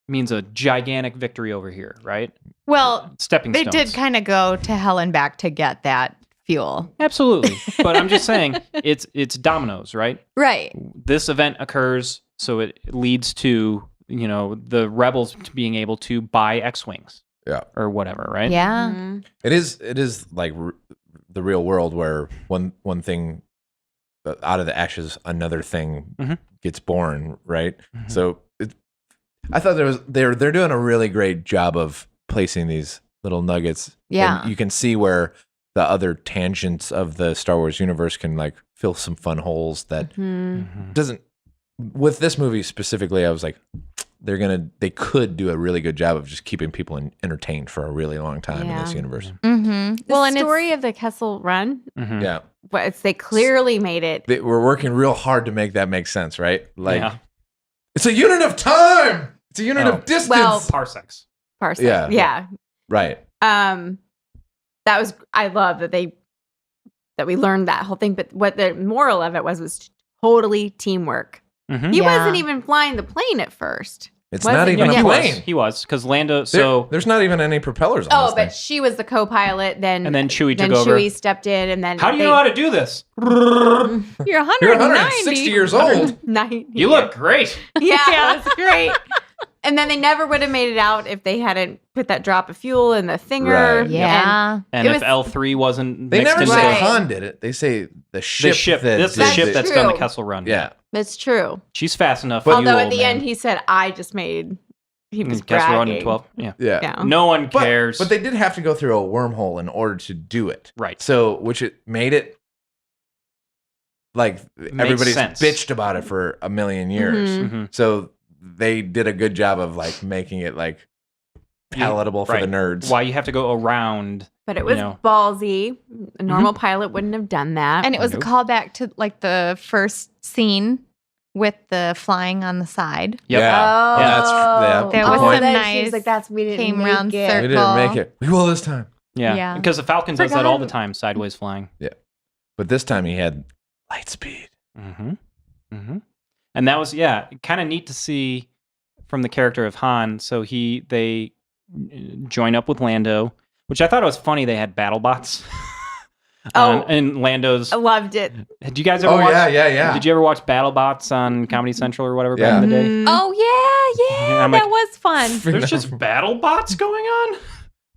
means a gigantic victory over here, right? Well, Stepping they stones. did kind of go to hell and back to get that fuel. Absolutely. But I'm just saying it's dominoes, right? Right. This event occurs, so it leads to, the rebels being able to buy X-Wings Yeah. or whatever, right? Yeah. Mhm. It is like the real world where one thing out of the ashes another thing Mhm. gets born, right? Mhm. So I thought they're doing a really great job of placing these little nuggets. Yeah. And you can see where the other tangents of the Star Wars universe can like fill some fun holes that Mhm. Mhm. doesn't. With this movie specifically, I was like, they could do a really good job of just keeping people entertained for a really long time in this Yeah. universe. Mm-hmm. The Well, and story of the Kessel Run, Mhm. Yeah. but they clearly made it. We're working real hard to make that make sense, right? Like Yeah. it's a unit of time. It's a unit Oh. of distance. Well- Parsecs. Parsec. Yeah. Yeah. right. That was, I love that we learned that whole thing, but what the moral of it was totally teamwork. Mhm. He Yeah. wasn't even flying the plane at first. It's Was not it? even Yeah, a he was. plane. He was because Lando. So There's not even any propellers on Oh, this but thing. she was the co-pilot. Then and then Chewie then took over. Chewie stepped in, and then How do you know how to do this? you're 190. You're 160 years old. 90. You look great. Yeah, it was great. And then they never would have made it out if they hadn't put that drop of fuel in the thinger. Right. Yeah. And It if was- L3 wasn't They mixed never into say Right. Han did it. They say the ship. the ship, that this is the did That's ship it. that's done the true. Kessel Run. Yeah. That's true. She's fast enough. But for Although you, at old the man. end he said, "I just made." He was Kessel Run in bragging. 12. Yeah. Yeah. Yeah. No one But, cares. but they did have to go through a wormhole in order to do it. Right. So, which it made it like everybody's sense. bitched about it for a million years. Mhm. Mhm. So they did a good job of like making it like palatable for the Right. nerds. Why you have to go around. But it was know. ballsy. A normal pilot wouldn't have done that. And it was Nope. a callback to like the first scene with the flying on the side. Yep. Yeah. Oh, Yeah, that's true. Yeah, There good was point. some then nice she's like, "That's we didn't came make round it." circle. We didn't make it. We will this time. Yeah. Yeah. Because the Falcon does that all the Forgot. time, sideways flying. But this time he had light speed. Mm-hmm. Mm-hmm. And that was, kind of neat to see from the character of Han. So they join up with Lando, which I thought it was funny. They had battle bots. Oh. And Lando's. I loved it. Did you guys ever Oh watch? yeah. Did you ever watch battle bots on Comedy Central or whatever Yeah. back in the day? Mhm. Oh yeah, Yeah, I'm that like, was fun. There's just battle bots going on.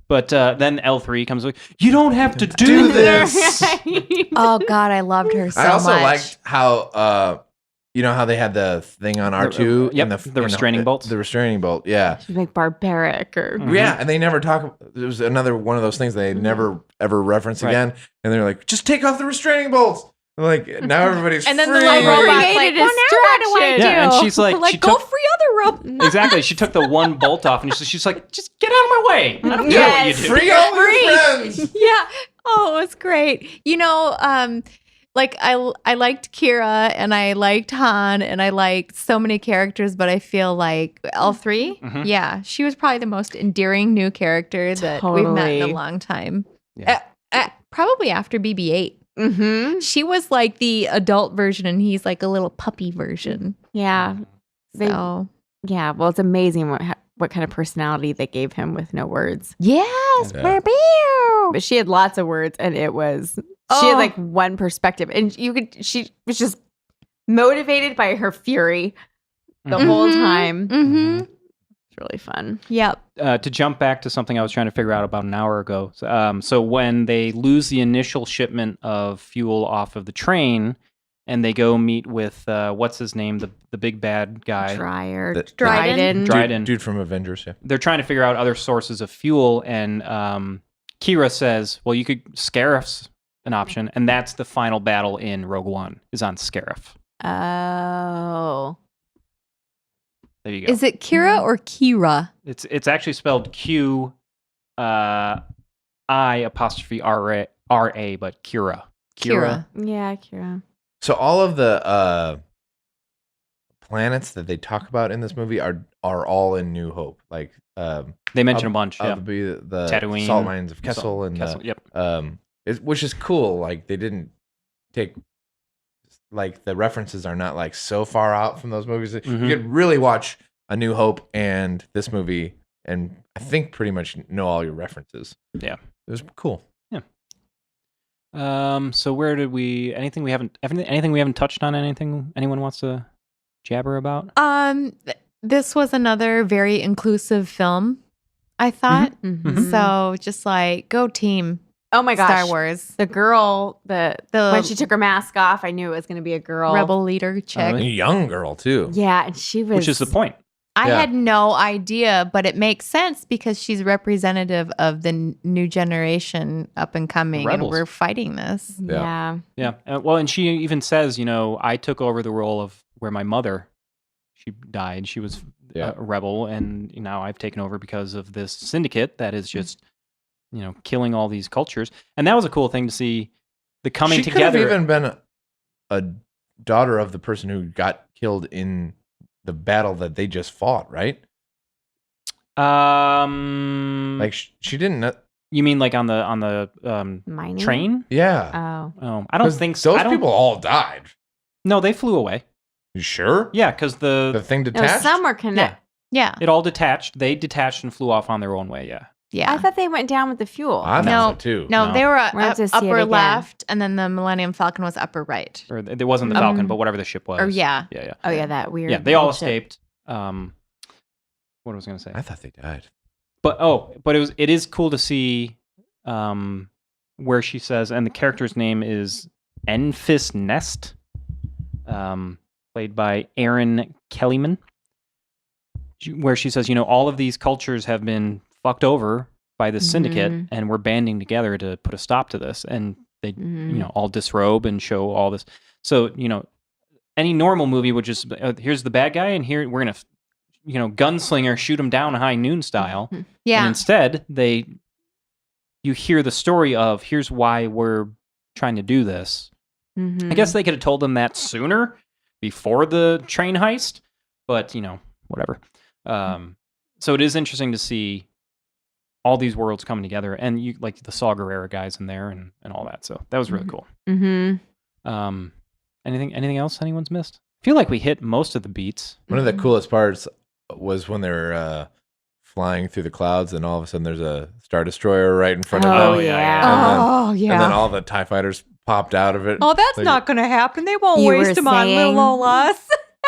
But then L3 comes like, you don't have to do this. Oh God, I loved her so I also much. liked how you know how they had the thing on R2 Yep, and the restraining bolts. The restraining bolt, yeah. She's like barbaric or Mhm. Yeah, and they never talk. It was another one of those things they never ever reference Right. again. And they're like, just take off the restraining bolts. Like now everybody's and then free. the little robot's Create like, a well, now what do I do? Yeah, and she's like, she go took- free other robots. Exactly. She took the one bolt off and she's like, just get out of my way. I don't care what you Yes. do. Free all your friends. Yeah. Oh, it was great. You know, like I liked Kira and I liked Han and I liked so many characters, but I feel like L3, Mhm. yeah, she was probably the most endearing new character that we've met in a Totally. long time. Yeah. Probably after BB-8. Mm-hmm. She was like the adult version and he's like a little puppy version. Yeah. They- So, Yeah. Well, it's amazing what kind of personality they gave him with no words. yes, Yeah. meow. But she had lots of words, and she Oh. had like one perspective, and she was just motivated by her fury the Mhm. whole time. Mm-hmm. It's really fun. Yep. To jump back to something I was trying to figure out about an hour ago. So when they lose the initial shipment of fuel off of the train and they go meet with, what's his name? The big bad guy. Dryer, The- Dryden. Dryden. Dude from Avengers, yeah. They're trying to figure out other sources of fuel. And Kira says, well, you could, Scarif's an option. And that's the final battle in Rogue One, is on Scarif. Oh, There you go. Is it Kira or Kira? It's actually spelled Q I apostrophe R A, but Kira. Kira. yeah, Kira. So all of the planets that they talk about in this movie are all in New Hope. Like They mention a bunch. Yeah. the Tatooine, salt mines of Kessel and Kessel, yep. which is cool. Like they didn't take like the references are not like so far out from those movies. Mhm. You could really watch A New Hope and this movie, and I think pretty much know all your references. Yeah. It was cool. So where did we? Anything we haven't touched on? Anything anyone wants to jabber about? This was another very inclusive film, I thought. Mhm. So just like go team Oh my gosh, Star Wars. The girl, The when she took her mask off, I knew it was going to be a girl. rebel leader chick. A young girl too. Yeah, and she was. Which is the point. I Yeah. had no idea, but it makes sense because she's representative of the new generation up and coming, and Rebels. we're fighting this. Yeah. Yeah. Well, and she even says, I took over the role of where my mother, she died. She was Yeah. a rebel, and now I've taken over because of this syndicate that is just, killing all these cultures. And that was a cool thing to see. The coming She together. could have even been a daughter of the person who got killed in the battle that they just fought, right? Like she didn't. You mean like on the Mining? train? Yeah. Oh. Oh, I don't 'Cause think so. Those I don't, people all died. No, they flew away. You sure? Yeah, because The thing No, detached. some were connected. Yeah. it all detached. They detached and flew off on their own way. Yeah. Yeah. I thought they went down with the fuel. I No, thought so too. no, No. they were We're gonna have to see it upper again. left, and then the Millennium Falcon was upper right. Or it wasn't the Um, Falcon, but whatever the ship was. Or yeah. Yeah, yeah. Oh yeah, that weird. Yeah, they all little ship. escaped. What was I going to say? I thought they died. But it is cool to see where she says, and the character's name is Enfys Nest, played by Aaron Kellyman, where she says, all of these cultures have been fucked over by this syndicate, Mhm. and we're banding together to put a stop to this, and they, Mhm. all disrobe and show all this. So, any normal movie would just, here's the bad guy, and here we're gonna, gunslinger shoot him down high noon style. And Yeah. instead, you hear the story of here's why we're trying to do this. Mhm. I guess they could have told them that sooner, before the train heist, but whatever. So it is interesting to see all these worlds coming together, and you like the Saw Gerrera guys in there and all that. So that was really cool. Mhm. Anything else anyone's missed? I feel like we hit most of the beats. One of the coolest parts was when they were flying through the clouds, and all of a sudden there's a Star Destroyer right in front of Oh, them. yeah. Oh, yeah. And then all the TIE fighters popped out of it. Oh, that's Like, not going to happen. They won't You waste were them on saying- little old us.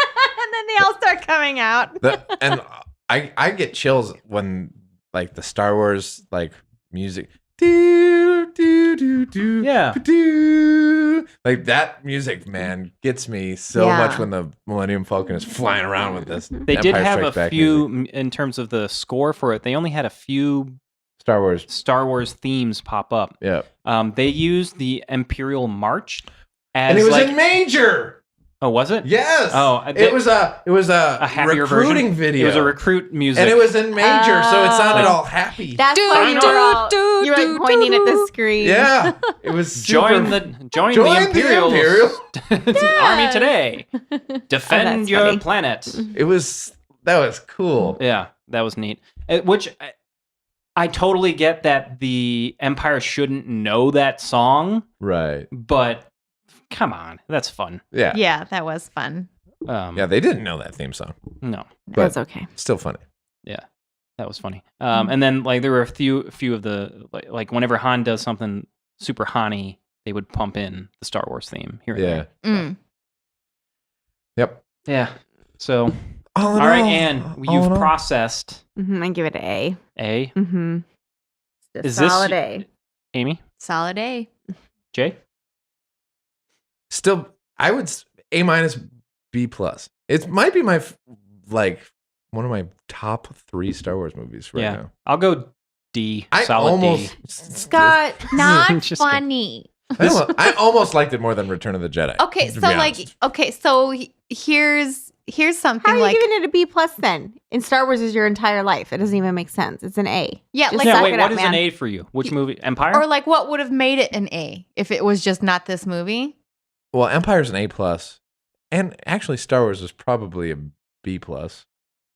And then they all start coming out. And I get chills when like the Star Wars like music. Do, do, do, do, Yeah. do. Like that music, man, gets me so Yeah. much when the Millennium Falcon is flying around with this. They did Empire have Strikes a Back few music. in terms of the score for it. They only had a few Star Wars. Star Wars themes pop up. Yeah. They used the Imperial March as And it was like, in major. oh, was it? Yes. Oh, it was a happier recruiting version. video. It was a recruit music. and it was in major, so it sounded Oh. all happy. That's Do, why you do, were all do, you were do, like pointing at the do. screen. Yeah, it was super, join the Imperials army today. Defend that's your funny. planet. That was cool. Yeah, that was neat. Which I totally get that the Empire shouldn't know that song, Right. but come on, that's fun. Yeah. Yeah, that was fun. Yeah, they didn't know that theme song. No, That's okay. Still funny. that was funny. And then like there were a few of the like whenever Han does something super Han-y, they would pump in the Star Wars theme here and Yeah. Mm. Yep. there. Yeah. So All all right, Anne, you've processed I give it an A. A. Mm-hmm. Is this Solid A. Amy? Solid A. Jay? Still, I would A minus B plus. It might be my like one of my top 3 Star Wars movies right yeah. now. I'll go D. I solid almost D. Scott, not Just kidding. funny. I almost liked it more than Return of the Jedi. Okay, to so be like, honest. okay, so here's something How are you like, giving it a B plus then? In Star Wars is your entire life. It doesn't even make sense. It's an A. yeah, Just like, Yeah, suck wait, it what up, is man. an A for you? Which movie? Empire? or like, what would have made it an A if it was just not this movie? Well, Empire's an A plus, and actually Star Wars is probably a B plus.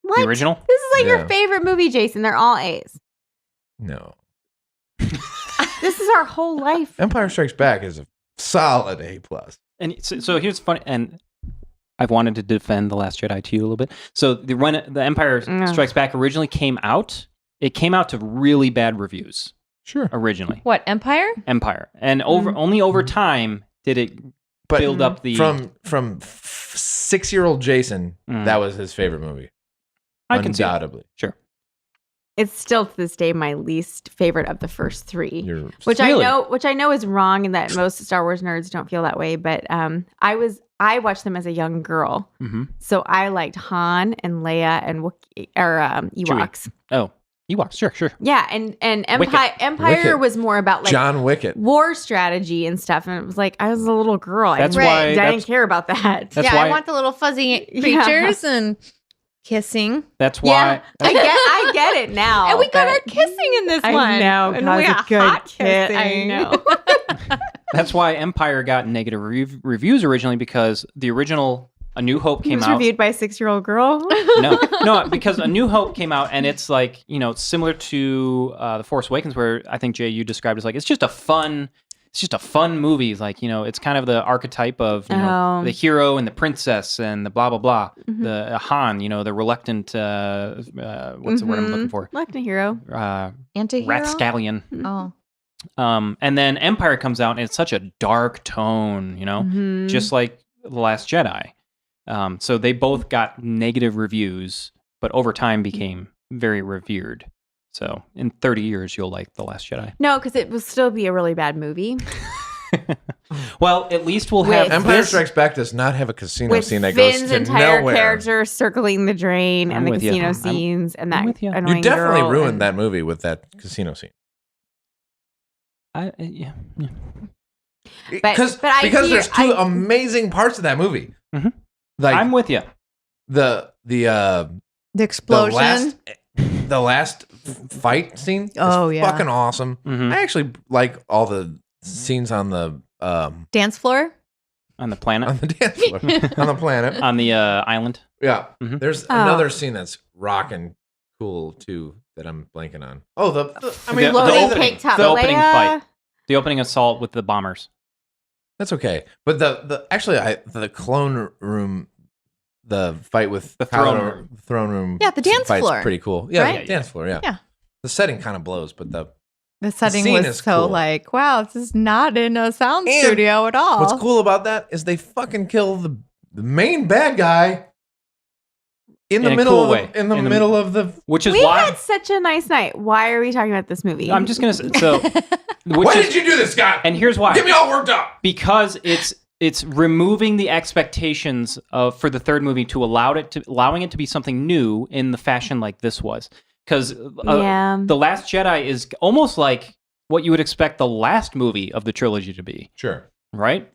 What? the original? This is like Yeah. your favorite movie, Jason. They're all A's. No, This is our whole life. Empire Strikes Back is a solid A plus. And so here's funny, and I've wanted to defend The Last Jedi to you a little bit. So when the Empire Ugh. Strikes Back originally came out, it came out to really bad reviews Sure, originally. What, Empire? Empire, and only over time did it but build up the. from 6-year-old Jason, Mm. that was his favorite movie. I can see it. Undoubtedly. Sure. It's still to this day my least favorite of the first 3. You're Which Really? I know is wrong and that most Star Wars nerds don't feel that way, but I watched them as a young girl. Mm-hmm. So I liked Han and Leia and Ewoks. Oh, Ewoks. Sure. Yeah, and Empire Wicket. Wicket. was more about like John Wicket. war strategy and stuff, and it was like I was a little girl. That's I why- didn't that's- care about that. That's yeah, why- I want the little fuzzy Yeah. creatures and kissing. That's Yeah, why. I get it now. And we got but- our kissing in this I one. know, And God, we it's a got good hot kid. kissing. I know. That's why Empire got negative reviews originally because the original A New Hope He came was out. reviewed by a 6-year-old girl. No, because A New Hope came out and it's like, similar to The Force Awakens, where I think, Jay, you described it as like, it's just a fun movie. It's like, it's kind of the archetype of, Oh. the hero and the princess and the blah, blah, blah. Mhm. The Han, the reluctant, what's the word I'm looking for? Like a hero. Antihero? Rathscallion. Oh. And then Empire comes out and it's such a dark tone, Mhm. just like The Last Jedi. So they both got negative reviews, but over time became very revered. So in 30 years, you'll like The Last Jedi. No, because it will still be a really bad movie. Well, at least we'll With- have Empire this. Strikes Back does not have a casino With scene that goes Finn's to entire nowhere. character circling the drain I'm and the with you. casino I'm- scenes and I'm that with you. You annoying You definitely girl ruined and- that movie with that casino scene. Yeah. But I because hear- there's 2 I- amazing parts of that movie. Mhm. Like I'm with you. the The explosion. the last fight scene. is Oh, yeah. fucking awesome. Mhm. I actually like all the scenes on the Dance floor? On the planet, on the dance floor on the planet. on the island. Yeah, Mhm. there's Oh. another scene that's rocking cool too that I'm blanking on. Oh, I The- mean, the Loading opening- cake top the opening Leia. fight. The opening assault with the bombers. that's okay. But the actually the clone room, the fight with The throne room. Throne room. Yeah, the dance fight's floor. pretty cool. Yeah, Right? the dance floor. Yeah. Yeah. The setting kind of blows, but the setting scene was is so cool. like, wow, this is not in a sound And studio at all. what's cool about that is they fucking kill the main bad guy in the In a middle cool of way. in the In the- middle of the. Which is We why had such a nice night. Why are we talking about this movie? I'm just gonna say so. Which Why is, did you do this, Scott? and here's why. Get me all worked up. Because it's removing the expectations of for the third movie to allowing it to be something new in the fashion like this was. Because Yeah. The Last Jedi is almost like what you would expect the last movie of the trilogy to be, Sure. right?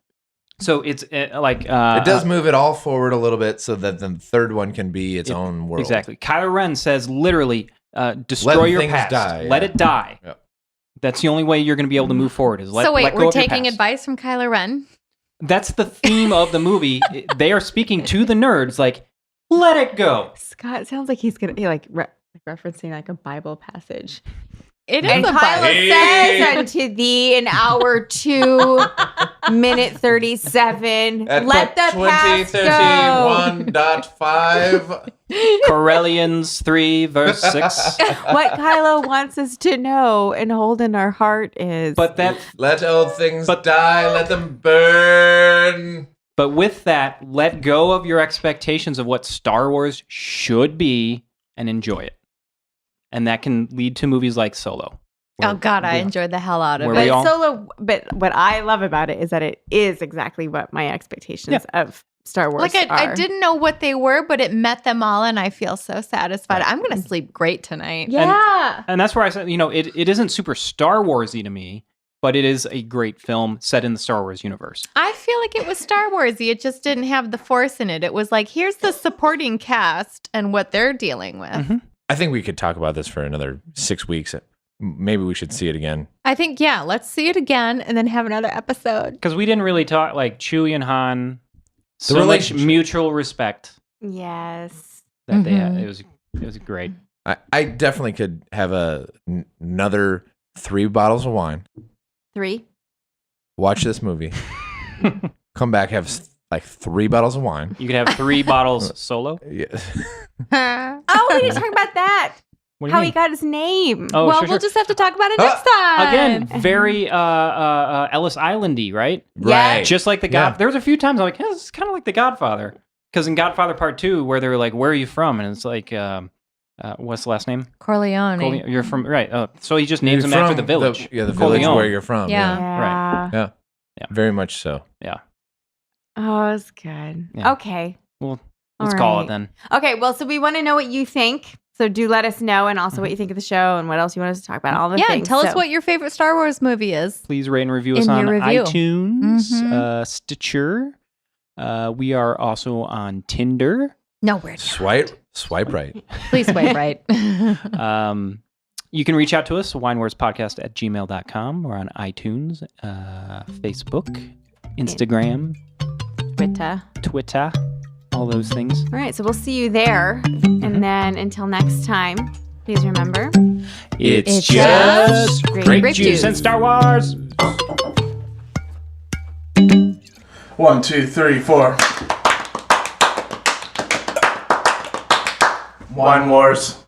So it's It does move it all forward a little bit so that the third one can be its own world. Exactly. Kylo Ren says literally, destroy your things past. die, Let yeah. it die. Yep. That's the only way you're going to be able to move forward. Is let so wait, let go we're of your taking past. advice from Kylo Ren. That's the theme of the movie. They are speaking to the nerds like, let it go. Scott sounds like he's gonna be referencing like a Bible passage. It And is a Kylo Bible. says unto thee in hour 2, minute 37, let the past go. 2031.5. Corellians 3 verse 6. What Kylo wants us to know and hold in our heart is But that Let old things But- die, let them burn. but with that, let go of your expectations of what Star Wars should be and enjoy it. And that can lead to movies like Solo. Oh God, I enjoyed the hell out of Where it. we all- but what I love about it is that it is exactly what my expectations of Star Wars Like I are. didn't know what they were, but it met them all, and I feel so satisfied. I'm gonna sleep great tonight. Yeah. And that's where I said, it isn't super Star Warsy to me, but it is a great film set in the Star Wars universe. I feel like it was Star Warsy. It just didn't have the Force in it. It was like, here's the supporting cast and what they're dealing with. Mhm. I think we could talk about this for another 6 weeks. Maybe we should see it again. I think, yeah, let's see it again and then have another episode. Because we didn't really talk like Chewie and Han, so much relationship. mutual respect Yes. that they had. Mhm. It was great. I definitely could have another 3 bottles of wine, 3. watch this movie, come back, have like 3 bottles of wine. You could have 3 bottles solo. Yeah. Oh, we didn't talk about that. What do you How mean? he got his name. Oh, well, sure, we'll sure. just have to talk about it next time. Again, very Ellis Islandy, right? Yeah. Right. Just like the Yeah. God. There was a few times I'm like, this is kind of like the Godfather. Because in Godfather Part 2, where they were like, "Where are you from?" and it's like, what's the last name? Corleone. You're from right. So he just names You're him after from the village. the village Corleone. where you're from. Yeah. Yeah. Right. Yeah. Very much so. Oh, it's good. Yeah. Okay. Well, All let's call right. it then. Okay, well, so we want to know what you think. So do let us know, and also what you think of the show, and what else you want us to talk about. All the Yeah, things. and tell us So- what your favorite Star Wars movie is. Please rate and review us In on your review. iTunes, Mhm. Stitcher. We are also on Tinder. No, we're not. Swipe right. Please swipe right. You can reach out to us, winewarspodcast@gmail.com. We're on iTunes, Facebook, Instagram, Twitter. all those things. All right, so we'll see you there, and then until next time, please remember. It's just grape grape juice juice. and Star Wars. 1, 2, 3, 4. Wine Wars.